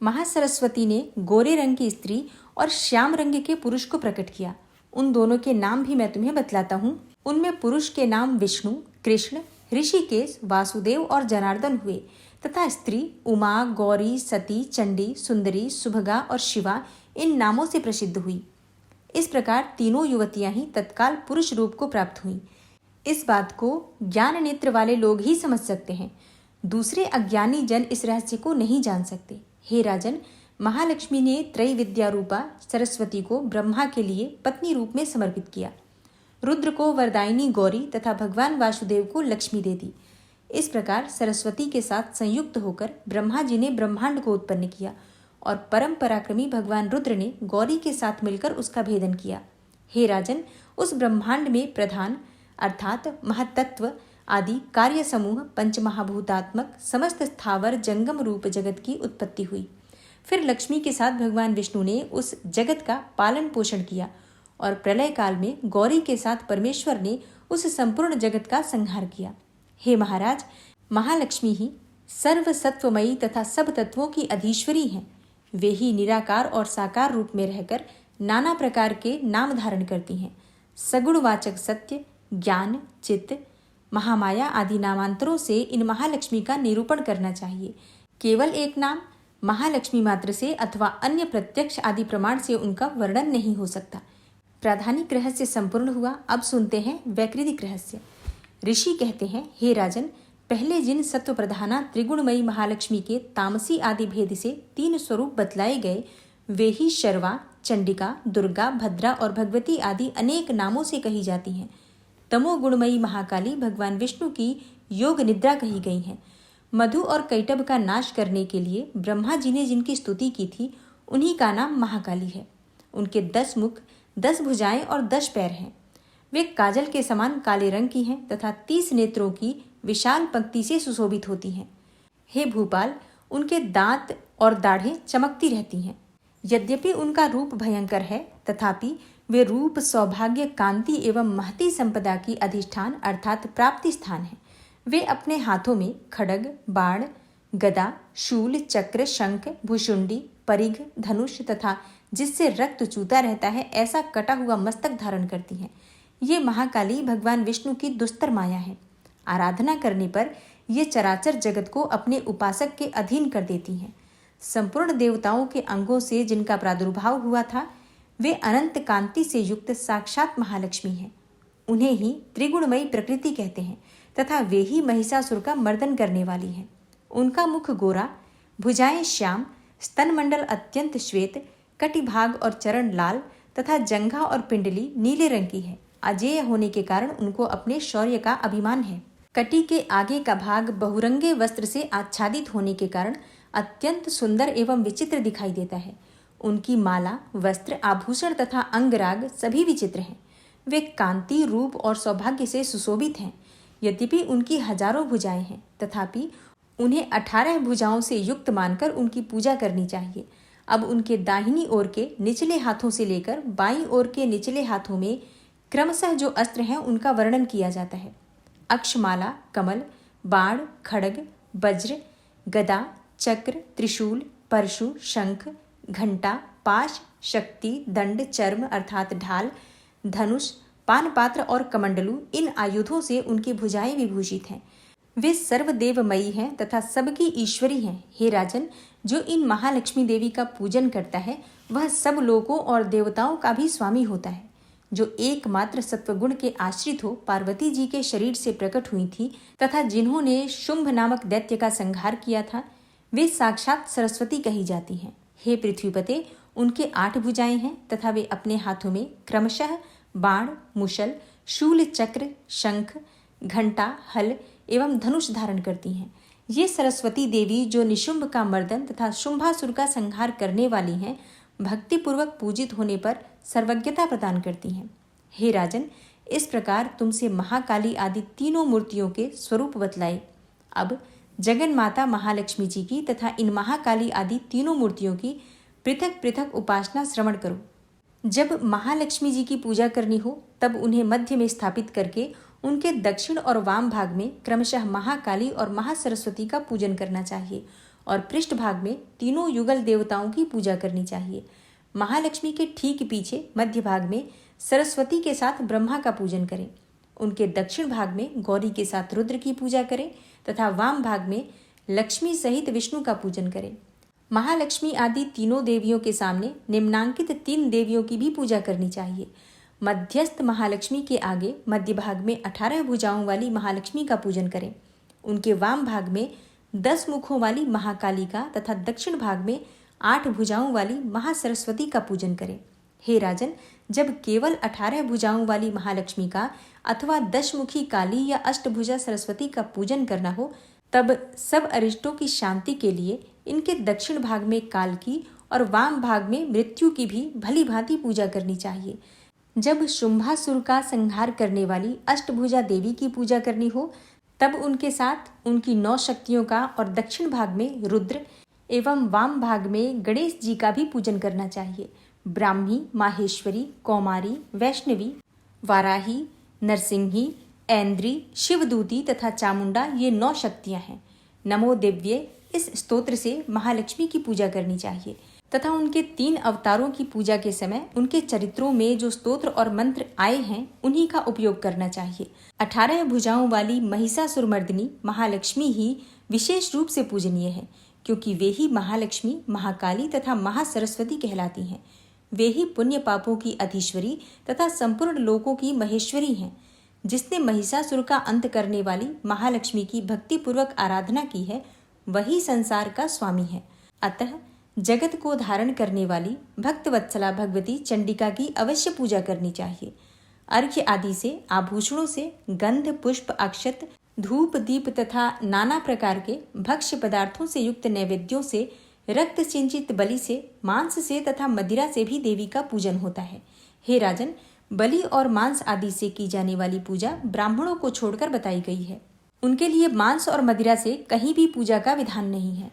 महासरस्वती ने गोरे रंग की स्त्री और श्याम रंग के पुरुष को प्रकट किया। उन दोनों के नाम भी मैं तुम्हें बतलाता हूँ। उनमें पुरुष के नाम विष्णु, कृष्ण, ऋषिकेश, वासुदेव और जनार्दन हुए तथा स्त्री उमा, गौरी, सती, चंडी, सुंदरी, सुभगा और शिवा इन नामों से प्रसिद्ध हुई। इस प्रकार तीनों युवतियां ही तत्काल पुरुष रूप को प्राप्त हुईं। इस बात को ज्ञान नेत्र वाले लोग ही समझ सकते हैं, दूसरे अज्ञानी जन इस रहस्य को नहीं जान सकते। हे राजन, महालक्ष्मी ने त्रय विद्या रूपा सरस्वती को ब्रह्मा के लिए पत्नी रूप में समर्पित किया, रुद्र को वरदायिनी गौरी तथा भगवान वासुदेव को लक्ष्मी दे दी। इस प्रकार सरस्वती के साथ संयुक्त होकर ब्रह्मा जी ने ब्रह्मांड को उत्पन्न किया और परम पराक्रमी भगवान रुद्र ने गौरी के साथ मिलकर उसका भेदन किया। हे राजन, उस ब्रह्मांड में प्रधान अर्थात महतत्व आदि कार्य समूह पंचमहाभूतात्मक समस्त स्थावर जंगम रूप जगत की उत्पत्ति हुई। फिर लक्ष्मी के साथ भगवान विष्णु ने उस जगत का पालन पोषण किया और प्रलय काल में गौरी के साथ परमेश्वर ने उस संपूर्ण जगत का संहार किया। हे महाराज, महालक्ष्मी ही सर्व सत्वमयी तथा सब तत्वों की अधीश्वरी हैं। वे ही निराकार और साकार रूप में रहकर नाना प्रकार के नाम धारण करती हैं। सगुणवाचक सत्य, ज्ञान, चित्त, महामाया आदि नामांतरों से इन महालक्ष्मी का निरूपण करना चाहिए। केवल एक नाम महालक्ष्मी मात्र से अथवा अन्य प्रत्यक्ष आदि प्रमाण से उनका वर्णन नहीं हो सकता। प्राधानिक रहस्य संपूर्ण हुआ। अब सुनते हैं वैकृतिक रहस्य। ऋषि कहते हैं, हे राजन, पहले जिन सत्व प्रधाना त्रिगुणमयी महालक्ष्मी के तामसी आदि भेद से 3 स्वरूप बतलाए गए, वे ही शर्वा, चंडिका, दुर्गा, भद्रा और भगवती आदि अनेक नामों से कही जाती हैं। तमोगुणमयी महाकाली भगवान विष्णु की योग निद्रा कही गई हैं। मधु और कैटभ का नाश करने के लिए ब्रह्मा जी ने जिनकी स्तुति की थी, उन्हीं का नाम महाकाली है। उनके 10 मुख, 10 भुजाएं और 10 पैर हैं। वे काजल के समान काले रंग की हैं तथा 30 नेत्रों की विशाल पंक्ति से सुशोभित होती हैं। हे भूपाल, उनके दांत और दाढ़ें चमकती रहती हैं। यद्यपि उनका रूप भयंकर है, तथापि वे रूप, सौभाग्य, कांति एवं महती संपदा की अधिष्ठान अर्थात प्राप्ति स्थान है। वे अपने हाथों में खड्ग, बाण, गदा, शूल, चक्र, शंख, भुशुंडी, परिघ, धनुष तथा जिससे रक्त चूता रहता है ऐसा कटा हुआ मस्तक धारण करती हैं। ये महाकाली भगवान विष्णु की दुस्तर माया है। आराधना करने पर ये चराचर जगत को अपने उपासक के अधीन कर देती हैं। संपूर्ण देवताओं के अंगों से जिनका प्रादुर्भाव हुआ था, वे अनंत कांति से युक्त साक्षात महालक्ष्मी हैं। उन्हें ही त्रिगुणमयी प्रकृति कहते हैं तथा वे ही महिषासुर का मर्दन करने वाली हैं। उनका मुख गोरा, भुजाएं श्याम, स्तनमंडल अत्यंत श्वेत, कटिभाग और चरण लाल तथा जंघा और पिंडली नीले रंग की है। अजेय होने के कारण उनको अपने शौर्य का अभिमान है। कटी के आगे का भाग बहुरंगे वस्त्र से आच्छादित होने के कारण अत्यंत सुंदर एवं विचित्र दिखाई देता है। उनकी माला, वस्त्र, आभूषण तथा अंगराग सभी विचित्र हैं। वे कांति, रूप और सौभाग्य से सुशोभित हैं। यद्यपि उनकी हजारों भुजाएं हैं, तथापि उन्हें 18 भुजाओं से युक्त मानकर उनकी पूजा करनी चाहिए। अब उनके दाहिनी ओर के निचले हाथों से लेकर बाईं ओर के निचले हाथों में क्रमशः जो अस्त्र हैं उनका वर्णन किया जाता है। अक्षमाला, कमल, बाण, खड्ग, वज्र, गदा, चक्र, त्रिशूल, परशु, शंख, घंटा, पाश, शक्ति, दंड, चर्म अर्थात ढाल, धनुष, पानपात्र और कमंडलू इन आयुधों से उनकी भुजाएं विभूषित हैं। वे सर्वदेवमयी हैं तथा सबकी ईश्वरी हैं। हे राजन, जो इन महालक्ष्मी देवी का पूजन करता है वह सब लोगों और देवताओं का भी स्वामी होता है। जो एकमात्र सत्वगुण के आश्रित हो पार्वती जी के शरीर से प्रकट हुई थी तथा जिन्होंने शुंभ नामक दैत्य का संहार किया था, वे साक्षात सरस्वती कही जाती हैं। हे पृथ्वीपते, उनके 8 भुजाएं हैं तथा वे अपने हाथों में क्रमशः बाण, मुशल, शूल, चक्र, शंख, घंटा, हल एवं धनुष धारण करती हैं। ये सरस्वती देवी जो निशुंभ का मर्दन तथा शुंभासुर का संहार करने वाली हैं, भक्तिपूर्वक पूजित होने पर सर्वज्ञता प्रदान करती हैं। हे राजन, इस प्रकार तुमसे महाकाली आदि तीनों मूर्तियों के स्वरूप बतलाए। अब जगन माता महालक्ष्मी जी की तथा इन महाकाली आदि तीनों मूर्तियों की पृथक पृथक उपासना श्रवण करो। जब महालक्ष्मी जी की पूजा करनी हो तब उन्हें मध्य में स्थापित करके उनके दक्षिण और वाम भाग में क्रमशः महाकाली और महासरस्वती का पूजन करना चाहिए और पृष्ठ भाग में तीनों युगल देवताओं की पूजा करनी चाहिए। महालक्ष्मी के ठीक पीछे मध्य भाग में सरस्वती के साथ ब्रह्मा का पूजन करें। उनके दक्षिण भाग में गौरी के साथ रुद्र की पूजा करें तथा वाम भाग में लक्ष्मी सहित विष्णु का पूजन करें। महालक्ष्मी आदि तीनों देवियों के सामने निम्नांकित 3 देवियों की भी पूजा करनी चाहिए। मध्यस्थ महालक्ष्मी के आगे मध्य भाग में 18 भुजाओं वाली महालक्ष्मी का पूजन करें। उनके वाम भाग में 10 मुखों वाली महाकाली का तथा दक्षिण भाग में 8 भुजाओं वाली महासरस्वती का पूजन करें। हे राजन, जब केवल 18 भुजाओं वाली महालक्ष्मी का अथवा 10 मुखी काली या अष्टभुजा सरस्वती का पूजन करना हो तब सब अरिष्टों की शांति के लिए इनके दक्षिण भाग में काल की और वाम भाग में मृत्यु की भी भली भांति पूजा करनी चाहिए। जब शुंभासुर का संहार करने वाली अष्टभुजा देवी की पूजा करनी हो तब उनके साथ उनकी 9 शक्तियों का और दक्षिण भाग में रुद्र एवं वाम भाग में गणेश जी का भी पूजन करना चाहिए। ब्राह्मी, माहेश्वरी, कौमारी, वैष्णवी, वाराही, नरसिंही, ऐन्द्री, शिवदूती तथा चामुंडा ये 9 शक्तियां हैं। नमो दिव्ये इस स्तोत्र से महालक्ष्मी की पूजा करनी चाहिए तथा उनके 3 अवतारों की पूजा के समय उनके चरित्रों में जो स्तोत्र और मंत्र आए हैं उन्हीं का उपयोग करना चाहिए। 18 भुजाओं वाली महिषासुरमर्दिनी महालक्ष्मी ही विशेष रूप से पूजनीय है, क्योंकि वे ही महालक्ष्मी, महाकाली तथा महासरस्वती कहलाती हैं। वे ही पुण्य पापों की अधीश्वरी तथा संपूर्ण लोकों की महेश्वरी हैं। जिसने महिषासुर का अंत करने वाली महालक्ष्मी की भक्तिपूर्वक आराधना की है वही संसार का स्वामी है। अतः जगत को धारण करने वाली भक्तवत्सला भगवती चंडिका की अवश्य पूजा करनी चाहिए। अर्घ्य आदि से, आभूषणों से, गंध, पुष्प, अक्षत, धूप, दीप तथा नाना प्रकार के भक्ष्य पदार्थों से युक्त नैवेद्यों से, रक्त सिंचित बलि से, मांस से तथा मदिरा से भी देवी का पूजन होता है। हे राजन, बलि और मांस आदि से की जाने वाली पूजा ब्राह्मणों को छोड़कर बताई गई है। उनके लिए मांस और मदिरा से कहीं भी पूजा का विधान नहीं है।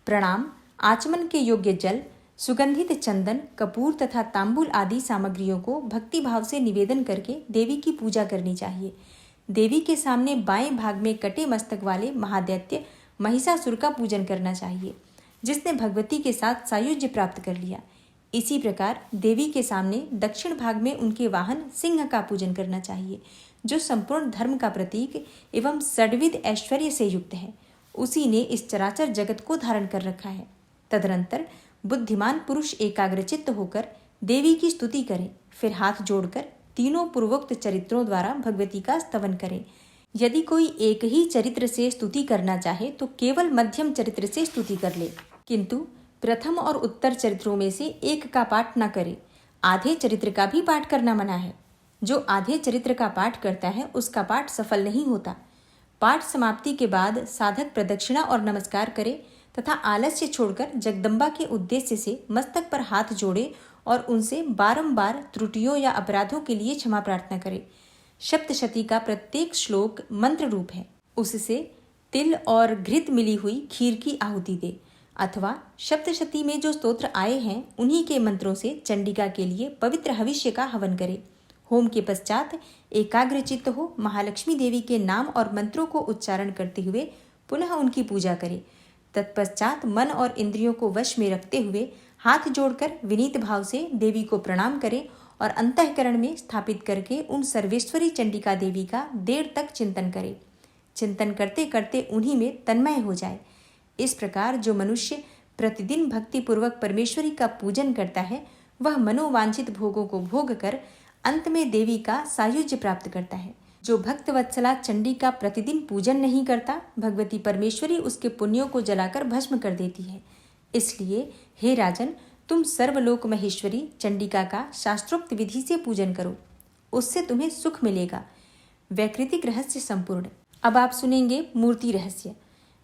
प्रणाम, आचमन के योग्य जल, सुगंधित चंदन, कपूर तथा तांबूल आदि सामग्रियों को भक्ति भाव से निवेदन करके देवी की पूजा करनी चाहिए। देवी के सामने बाएं भाग में कटे मस्तक वाले महादैत्य महिषासुर का पूजन करना चाहिए, जिसने भगवती के साथ सायुज्य प्राप्त कर लिया। इसी प्रकार देवी के सामने दक्षिण भाग में उनके वाहन सिंह का पूजन करना चाहिए, जो संपूर्ण धर्म का प्रतीक एवं षड्विध ऐश्वर्य से युक्त है। उसी ने इस चराचर जगत को धारण कर रखा है। तदनंतर बुद्धिमान पुरुष एकाग्रचित्त होकर देवी की स्तुति करें, फिर हाथ जोड़कर तीनों पूर्वोक्त चरित्रों द्वारा भगवती का स्तवन करें। यदि कोई एक ही चरित्र से स्तुति करना चाहे तो केवल मध्यम चरित्र से स्तुति कर ले, किंतु प्रथम और उत्तर चरित्रों में से एक का पाठ न करे। आधे चरित्र का भी पाठ करना मना है। जो आधे चरित्र का पाठ करता है उसका पाठ सफल नहीं होता। पाठ समाप्ति के बाद साधक प्रदक्षिणा और नमस्कार करे तथा आलस्य छोड़कर जगदम्बा के उद्देश्य से मस्तक पर हाथ जोड़े और उनसे बारंबार त्रुटियों या अपराधों के लिए क्षमा प्रार्थना करे। सप्तशती का प्रत्येक श्लोक मंत्र रूप है। उससे तिल और घृत मिली हुई खीर की आहुति दे, अथवा सप्तशती में जो स्तोत्र आए हैं उन्हीं के मंत्रों से चंडिका के लिए पवित्र हविष्य का हवन करे। होम के पश्चात एकाग्रचित्त हो महालक्ष्मी देवी के नाम और मंत्रों को उच्चारण करते हुए पुनः उनकी पूजा करे। तत्पश्चात मन और इंद्रियों को वश में रखते हुए हाथ जोड़कर विनीत भाव से देवी को प्रणाम करें और अंतःकरण में स्थापित करके उन सर्वेश्वरी चंडिका देवी का देर तक चिंतन करें। चिंतन करते करते उन्हीं में तन्मय हो जाए। इस प्रकार जो मनुष्य प्रतिदिन भक्तिपूर्वक परमेश्वरी का पूजन करता है वह मनोवांछित भोगों को भोग कर अंत में देवी का सायुज्य प्राप्त करता है। जो भक्तवत्सला चंडी का प्रतिदिन पूजन नहीं करता, भगवती परमेश्वरी उसके पुण्यों को जलाकर भस्म कर देती है। इसलिए हे राजन, तुम सर्वलोक महेश्वरी चंडिका का शास्त्रोक्त विधि से पूजन करो, उससे तुम्हें सुख मिलेगा। वैकृतिक रहस्य संपूर्ण। अब आप सुनेंगे मूर्ति रहस्य।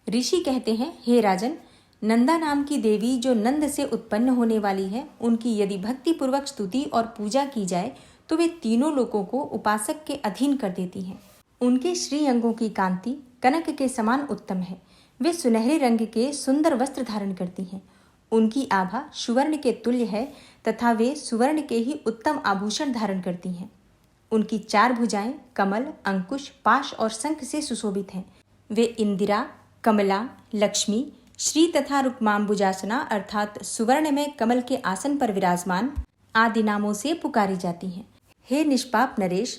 ऋषि कहते हैं, हे राजन, नंदा नाम की देवी जो नंद से उत्पन्न होने वाली है, उनकी यदि भक्ति पूर्वक स्तुति और पूजा की जाए तो वे तीनों लोगों को उपासक के अधीन कर देती हैं। उनके श्री अंगों की कांति कनक के समान उत्तम है। वे सुनहरे रंग के सुंदर वस्त्र धारण करती हैं। उनकी आभा सुवर्ण के तुल्य है तथा वे सुवर्ण के ही उत्तम आभूषण धारण करती हैं। उनकी 4 भुजाएं कमल, अंकुश, पाश और शंख से सुशोभित हैं। वे इंदिरा, कमला, लक्ष्मी, श्री तथा रुक्माम्बुजासना अर्थात सुवर्ण में कमल के आसन पर विराजमान आदि नामों से पुकारी जाती हैं। हे निष्पाप नरेश,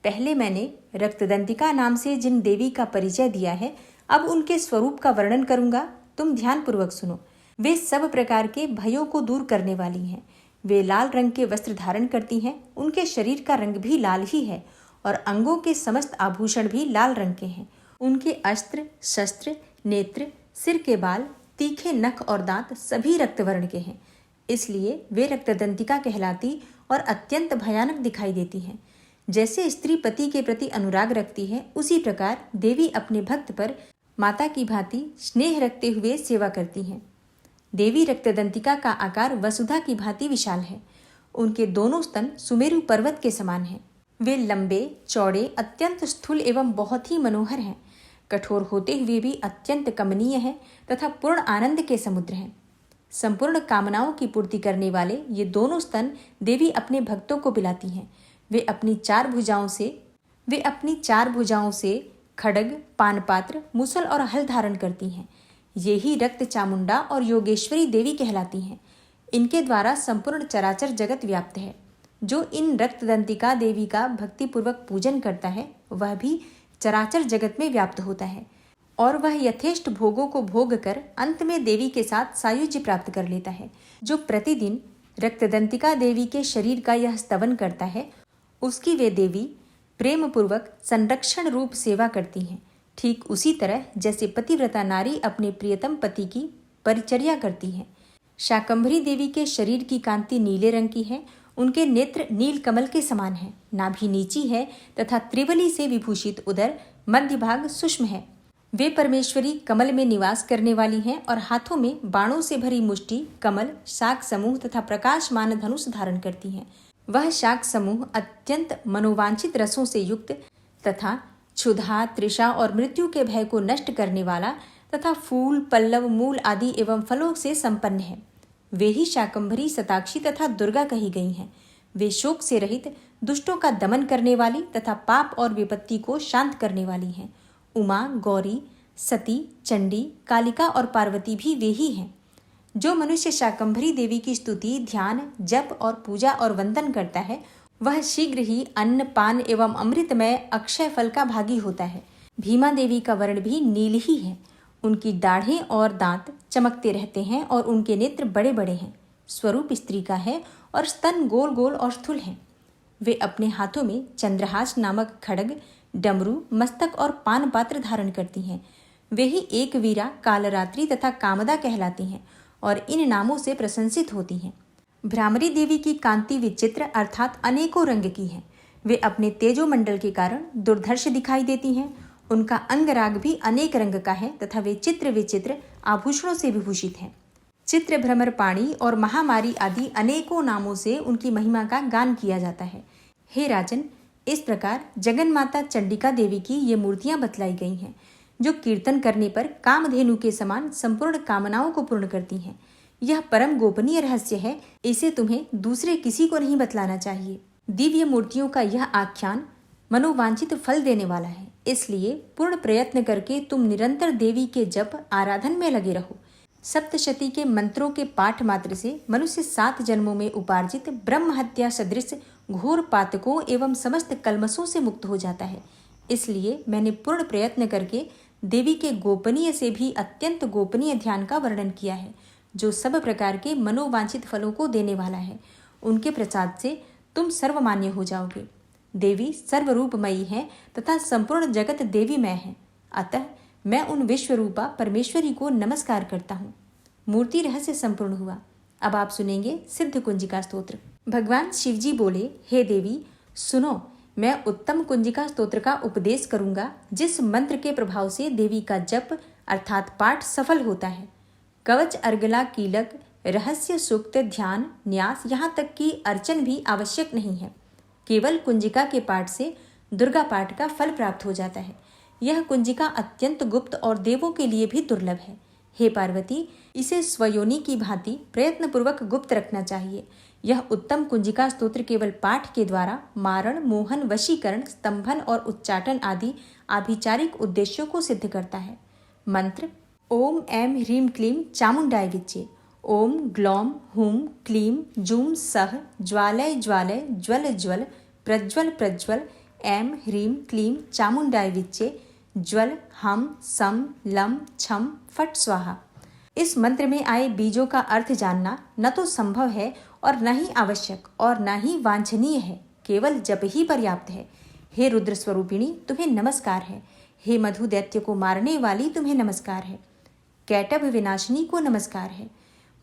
पहले मैंने रक्तदंतिका नाम से जिन देवी का परिचय दिया है, अब उनके स्वरूप का वर्णन करूंगा। तुम ध्यानपूर्वक सुनो। वे सब प्रकार के भयों को दूर करने वाली हैं। वे लाल रंग के वस्त्र धारण करती हैं। उनके शरीर का रंग भी लाल ही है और अंगों के समस्त आभूषण भी लाल रंग के हैं। उनके अस्त्र, शस्त्र, नेत्र, सिर के बाल, तीखे नख और दांत सभी रक्तवर्ण के हैं। इसलिए वे रक्तदंतिका कहलाती और अत्यंत भयानक दिखाई देती हैं। जैसे स्त्री पति के प्रति अनुराग रखती है, उसी प्रकार देवी अपने भक्त पर माता की भांति स्नेह रखते हुए सेवा करती हैं। देवी रक्तदंतिका का आकार वसुधा की भांति विशाल है। उनके दोनों स्तन सुमेरु पर्वत के समान हैं। वे लंबे, चौड़े, अत्यंत स्थूल एवं बहुत ही मनोहर हैं। कठोर होते हुए भी अत्यंत कमनीय हैं तथा पूर्ण आनंद के समुद्र हैं। संपूर्ण कामनाओं की पूर्ति करने वाले ये दोनों स्तन देवी अपने भक्तों को पिलाती हैं। वे अपनी 4 भुजाओं से खड्ग, पानपात्र, मुसल और हल धारण करती हैं। ये ही रक्त चामुंडा और योगेश्वरी देवी कहलाती हैं। इनके द्वारा संपूर्ण चराचर जगत व्याप्त है। जो इन रक्तदंतिका देवी का भक्तिपूर्वक पूजन करता है, वह भी चराचर जगत में व्याप्त होता है और वह यथेष्ट भोगों को भोग कर अंत में देवी के साथ सायुज्य प्राप्त कर लेता है। जो प्रतिदिन रक्तदंतिका देवी के शरीर का यह स्तवन करता है, उसकी वे देवी प्रेम पूर्वक संरक्षण रूप सेवा करती हैं। ठीक उसी तरह जैसे पतिव्रता नारी अपने प्रियतम पति की परिचर्या करती है। शाकंभरी देवी के शरीर की कांति नीले रंग की है। उनके नेत्र नील कमल के समान है। नाभि नीची है तथा त्रिवली से विभूषित उदर मध्य भाग सूक्ष्म है। वे परमेश्वरी कमल में निवास करने वाली हैं और हाथों में बाणों से भरी मुष्टि, कमल, शाक समूह तथा प्रकाशमान धनुष धारण करती हैं। वह शाक समूह अत्यंत मनोवांछित रसों से युक्त तथा क्षुधा, तृषा और मृत्यु के भय को नष्ट करने वाला तथा फूल, पल्लव, मूल आदि एवं फलों से संपन्न है। वे ही शाकंभरी, शताक्षी तथा दुर्गा कही गई हैं। वे शोक से रहित, दुष्टों का दमन करने वाली तथा पाप और विपत्ति को शांत करने वाली हैं। उमा, गौरी, सती, चंडी, कालिका और पार्वती भी वे ही हैं। जो मनुष्य शाकंभरी देवी की स्तुति, ध्यान, जप और पूजा और वंदन करता है, वह शीघ्र ही अन्न, पान एवं अमृतमय अक्षय फल का भागी होता है। भीमा देवी का वर्ण भी नील ही है। उनकी दाढ़ें और दांत चमकते रहते हैं और उनके नेत्र बड़े बड़े हैं। स्वरूप स्त्री का है और स्तन गोल गोल और स्थूल हैं। वे अपने हाथों में चंद्रहास नामक खड्ग, डमरू, मस्तक और पान पात्र धारण करती हैं। वे ही एक वीरा, कालरात्रि तथा कामदा कहलाती हैं और इन नामों से प्रशंसित होती हैं। भ्रामरी देवी की कांति विचित्र अर्थात अनेकों रंग की है। वे अपने तेजोमंडल के कारण दुर्धर्ष दिखाई देती हैं। उनका अंगराग भी अनेक रंग का है तथा वे चित्र विचित्र आभूषणों से विभूषित हैं। चित्र, भ्रमर पाणी और महामारी आदि अनेकों नामों से उनकी महिमा का गान किया जाता है। हे राजन, इस प्रकार जगन माता चंडिका देवी की ये मूर्तियां बतलाई गई हैं, जो कीर्तन करने पर कामधेनु के समान संपूर्ण कामनाओं को पूर्ण करती हैं। यह परम गोपनीय रहस्य है। इसे तुम्हें दूसरे किसी को नहीं बतलाना चाहिए। दिव्य मूर्तियों का यह आख्यान मनोवांछित फल देने वाला है। इसलिए पूर्ण प्रयत्न करके तुम निरंतर देवी के जप आराधन में लगे रहो। सप्तशती के मंत्रों के पाठ मात्र से मनुष्य 7 जन्मों में उपार्जित ब्रह्म हत्या सदृश घोर पातकों एवं समस्त कल्मशों से मुक्त हो जाता है। इसलिए मैंने पूर्ण प्रयत्न करके देवी के गोपनीय से भी अत्यंत गोपनीय ध्यान का वर्णन किया है, जो सब प्रकार के मनोवांछित फलों को देने वाला है। उनके प्रसाद से तुम सर्वमान्य हो जाओगे। देवी सर्वरूपमयी है तथा संपूर्ण जगत देवीमय है। अतः मैं उन विश्वरूपा परमेश्वरी को नमस्कार करता हूँ। मूर्ति रहस्य संपूर्ण हुआ। अब आप सुनेंगे सिद्ध कुंजिका स्तोत्र। भगवान शिवजी बोले, हे देवी सुनो, मैं उत्तम कुंजिका स्तोत्र का उपदेश करूंगा, जिस मंत्र के प्रभाव से देवी का जप अर्थात पाठ सफल होता है। कवच, अर्गला, कीलक, रहस्य, सूक्त, ध्यान, न्यास, यहाँ तक कि अर्चन भी आवश्यक नहीं है। केवल कुंजिका के पाठ से दुर्गा पाठ का फल प्राप्त हो जाता है। यह कुंजिका अत्यंत गुप्त और देवों के लिए भी दुर्लभ है। हे पार्वती, इसे स्वयोनि की भांति प्रयत्नपूर्वक गुप्त रखना चाहिए। यह उत्तम कुंजिका स्तोत्र केवल पाठ के द्वारा मारण, मोहन, वशीकरण, स्तंभन और उच्चाटन आदि आभिचारिक उद्देश्यों को सिद्ध करता है। मंत्र: ओम ऐं ह्रीं क्लीं चामुंडाय विच्चे। ओम ग्लौम हूं क्लीं जूं सः ज्वालय ज्वालय ज्वल ज्वल प्रज्वल प्रज्वल ऐं ह्रीं क्लीं चामुंडाय विच्चे ज्वल हम सम लम छम फट स्वाहा। इस मंत्र में आए बीजों का अर्थ जानना न तो संभव है और न ही आवश्यक और न ही वांछनीय है, केवल जप ही पर्याप्त है। हे रुद्र स्वरूपिणी, तुम्हें नमस्कार है। हे मधु दैत्य को मारने वाली, तुम्हें नमस्कार है। कैटभ विनाशिनी को नमस्कार है।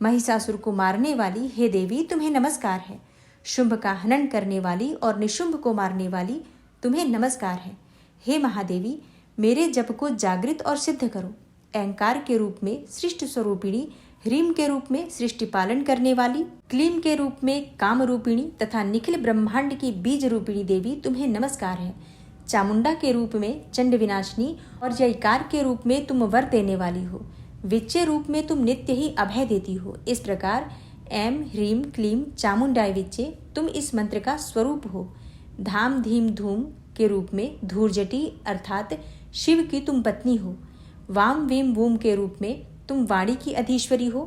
महिषासुर को मारने वाली, हे देवी, तुम्हें नमस्कार है। शुंभ का हनन करने वाली और निशुंभ को मारने वाली, तुम्हें नमस्कार है। हे महादेवी, मेरे जप को जागृत और सिद्ध करो। अहंकार के रूप में सृष्टि स्वरूपिणी, ह्रीम के रूप में सृष्टि पालन करने वाली, क्लीम के रूप में काम रूपिणी तथा निखिल ब्रह्मांड की बीज रूपिणी देवी, तुम्हें नमस्कार है। चामुंडा के रूप में चंड विनाशिनी और जयकार के रूप में तुम वर देने वाली हो। विच्चे रूप में तुम नित्य ही अभय देती हो। इस प्रकार ऐं ह्रीं क्लीं चामुंडाय विच्चे तुम इस मंत्र का स्वरूप हो। धाम धीम धूम के रूप में धूर्जटी अर्थात शिव की तुम पत्नी हो। वाम वीम वूम के रूप में तुम वाणी की अधीश्वरी हो।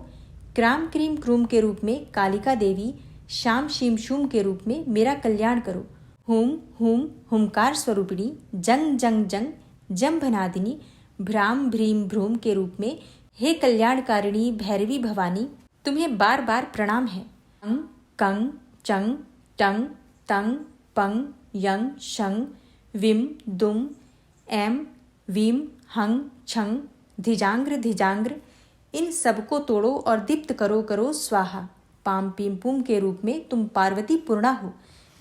क्राम क्रीम क्रूम के रूप में कालिका देवी, शाम शीम शूम के रूप में मेरा कल्याण करो। हूम हूम हुमकार स्वरूपिणी, जंग जंग जंग जंभनादिनी, भ्राम भ्रीम भ्रूम के रूप में हे कल्याणकारिणी भैरवी भवानी, तुम्हें बार बार प्रणाम है। अंग कंग चंग टंग तंग पंग यंग शंग विम दुम एम वीम हंग छंग धिजांग्र धिजांग्र, इन सबको तोड़ो और दीप्त करो करो स्वाहा। पाम पीम पुम के रूप में तुम पार्वती पूर्णा हो।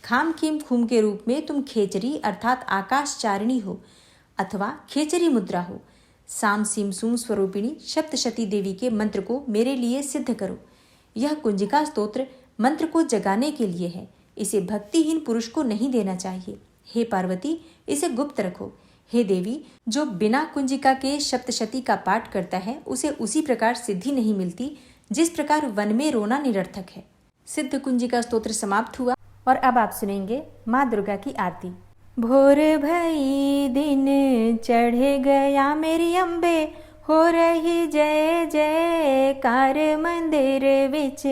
खाम खीम खूम के रूप में तुम खेचरी अर्थात आकाशचारिणी हो अथवा खेचरी मुद्रा हो। साम सीम सूम स्वरूपिणी सप्तशती देवी के मंत्र को मेरे लिए सिद्ध करो। यह कुंजिका स्तोत्र मंत्र को जगाने के लिए है। इसे भक्तिहीन पुरुष को नहीं देना चाहिए। हे पार्वती, इसे गुप्त रखो। हे देवी, जो बिना कुंजिका के सप्तशती का पाठ करता है उसे उसी प्रकार सिद्धि नहीं मिलती जिस प्रकार वन में रोना निरर्थक है। सिद्ध कुंजिका स्तोत्र समाप्त हुआ और अब आप सुनेंगे माँ दुर्गा की आरती। भोर भई दिन चढ़ गया मेरी अम्बे, हो रही जय जयकार मंदिर विच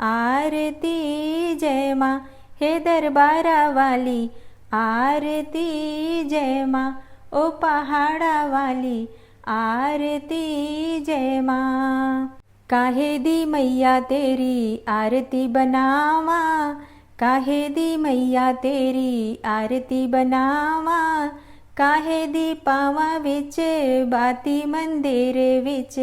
आरती जय माँ। हे दरबारा वाली आरती जय माँ, ओ पहाड़ा वाली आरती जय माँ। काहे दी मैया तेरी आरती बनावा, काहे दी मैया तेरी आरती बनावा। काहे दी पावा विच बाती मंदिर विच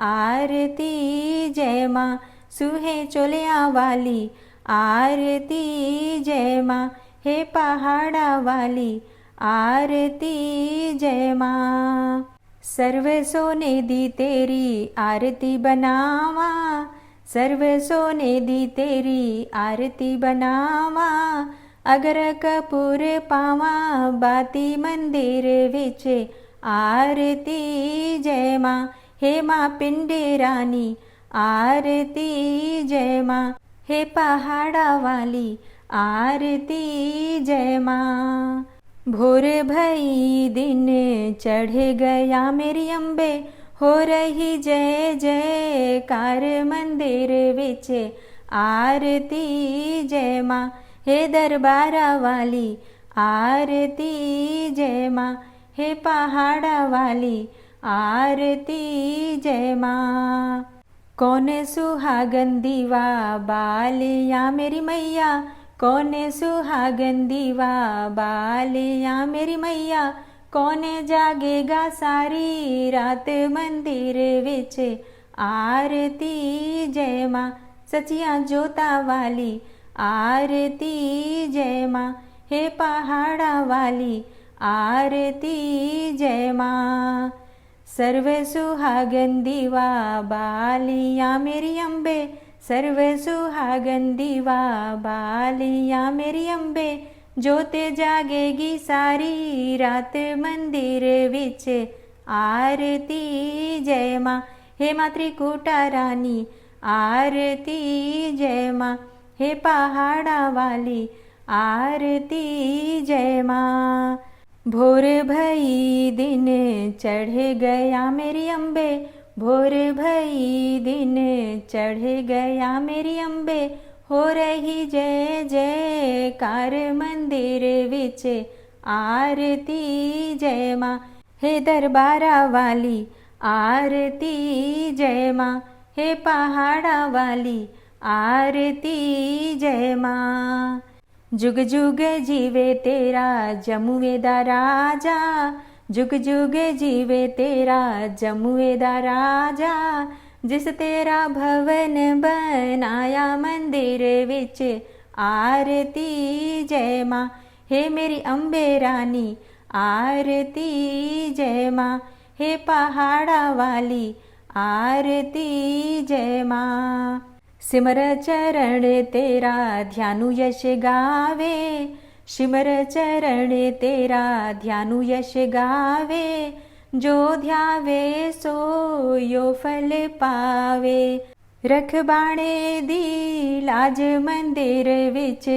आरती जय माँ। सुहे चोलिया वाली आरती जय माँ, हे पहाड़ा वाली आरती जय माँ। सर्व सोने दी तेरी आरती बनावा, सर्व सोने दी तेरी आरती बनावा। अगर कपूर पावा बाती मंदिर विच आरती जय माँ। हे माँ पिंडे रानी आरती जय माँ, हे पहाड़ा वाली आरती जय माँ। भोर भई दिन चढ़ गया मेरी अम्बे, हो रही जय जयकार मंदिर विच आरती जय माँ। हे दरबारा वाली आरती जय माँ, हे पहाड़ा वाली आरती जय माँ। कौन सुहागन दीवा बालिया मेरी मैया, कौन सुहागन दीवा बालिया मेरी मैया। कौन जागेगा सारी रात मंदिर विच आरती जय माँ। सचिया जोता वाली आरती जय माँ, हे पहाड़ा वाली आरती जय माँ। सर्व सुहागन दीवा बालियाँ मेरी अम्बे, सर्व सुहागन दीवा बालियाँ मेरी अम्बे, जोत जागेगी सारी रात मंदिर विच आरती जय माँ। हे माँ त्रिकुटा रानी आरती जय माँ, हे पहाड़ा वाली आरती जय माँ। भोर भई दिन चढ़ गया मेरी अम्बे, भोर भई दिन चढ़ गया मेरी अम्बे, हो रही जय जयकार मंदिर विच आरती जय माँ। हे दरबारा वाली आरती जय माँ, हे पहाड़ा वाली आरती जय माँ। जुग जुग जीवे तेरा जमुए दा राजा, जुग जुग जीवे तेरा जमुए दा राजा, जिस तेरा भवन बनाया मंदिर विच आरती जय माँ। हे मेरी अम्बे रानी आरती जय माँ, हे पहाड़ा वाली आरती जय माँ। सिमर चरण तेरा ध्यानु यश गावे, सिमर चरण तेरा ध्यानु यश गावे, जो ध्यावे सो यो फल पावे। रख बाणे दी लाज मंदिर विच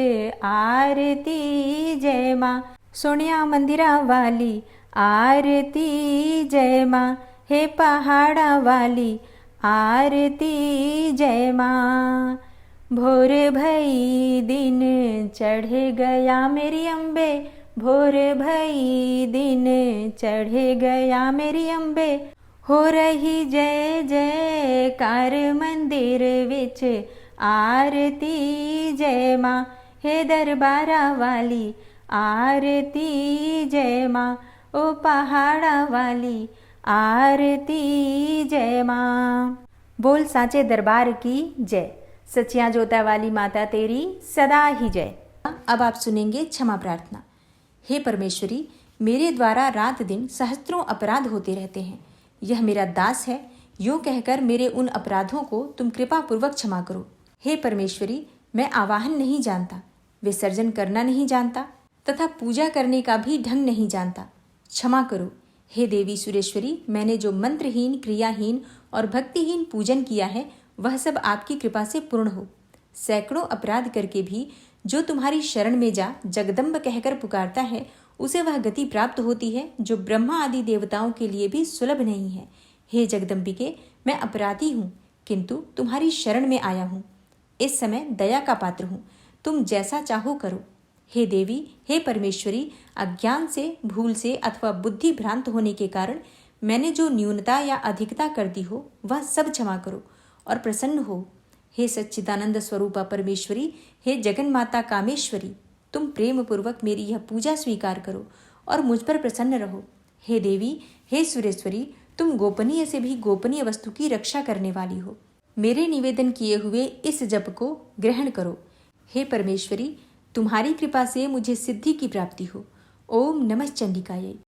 आरती जय माँ, सोनिया मंदिरा वाली आरती जय माँ, हे पहाड़ा वाली आरती जय माँ। भोर भई दिन चढ़ गया मेरी अम्बे, भोर भई दिन चढ़ गया मेरी अम्बे, हो रही जय जयकार मंदिर विच आरती जय माँ। हे दरबारा वाली आरती जय माँ, ओ पहाड़ा वाली आरती जय माँ। बोल साचे दरबार की जय, सचिया जोता वाली माता तेरी सदा ही जय। अब आप सुनेंगे क्षमा प्रार्थना। हे परमेश्वरी, मेरे द्वारा रात दिन सहस्त्रों अपराध होते रहते हैं, यह मेरा दास है, यूं कहकर मेरे उन अपराधों को तुम कृपा पूर्वक क्षमा करो। हे परमेश्वरी, मैं आवाहन नहीं जानता, विसर्जन करना नहीं जानता तथा पूजा करने का भी ढंग नहीं जानता, क्षमा करो। हे देवी सुरेश्वरी, मैंने जो मंत्रहीन, क्रियाहीन और भक्तिहीन पूजन किया है वह सब आपकी कृपा से पूर्ण हो। सैकड़ों अपराध करके भी जो तुम्हारी शरण में जा जगदम्ब कहकर पुकारता है उसे वह गति प्राप्त होती है जो ब्रह्मा आदि देवताओं के लिए भी सुलभ नहीं है। हे जगदम्बिके, मैं अपराधी हूँ किंतु तुम्हारी शरण में आया हूँ। इस समय दया का पात्र हूँ, तुम जैसा चाहो करो। हे देवी, हे परमेश्वरी, अज्ञान से, भूल से अथवा बुद्धि भ्रांत होने के कारण मैंने जो न्यूनता या अधिकता कर दी हो वह सब क्षमा करो और प्रसन्न हो। हे सच्चिदानंद स्वरूपा परमेश्वरी, हे जगन माता कामेश्वरी, तुम प्रेम पूर्वक मेरी यह पूजा स्वीकार करो और मुझ पर प्रसन्न रहो। हे देवी, हे सुरेश्वरी, तुम गोपनीय से भी गोपनीय वस्तु की रक्षा करने वाली हो। मेरे निवेदन किए हुए इस जप को ग्रहण करो। हे परमेश्वरी, तुम्हारी कृपा से मुझे सिद्धि की प्राप्ति हो। ओम नमः चंडिकायै।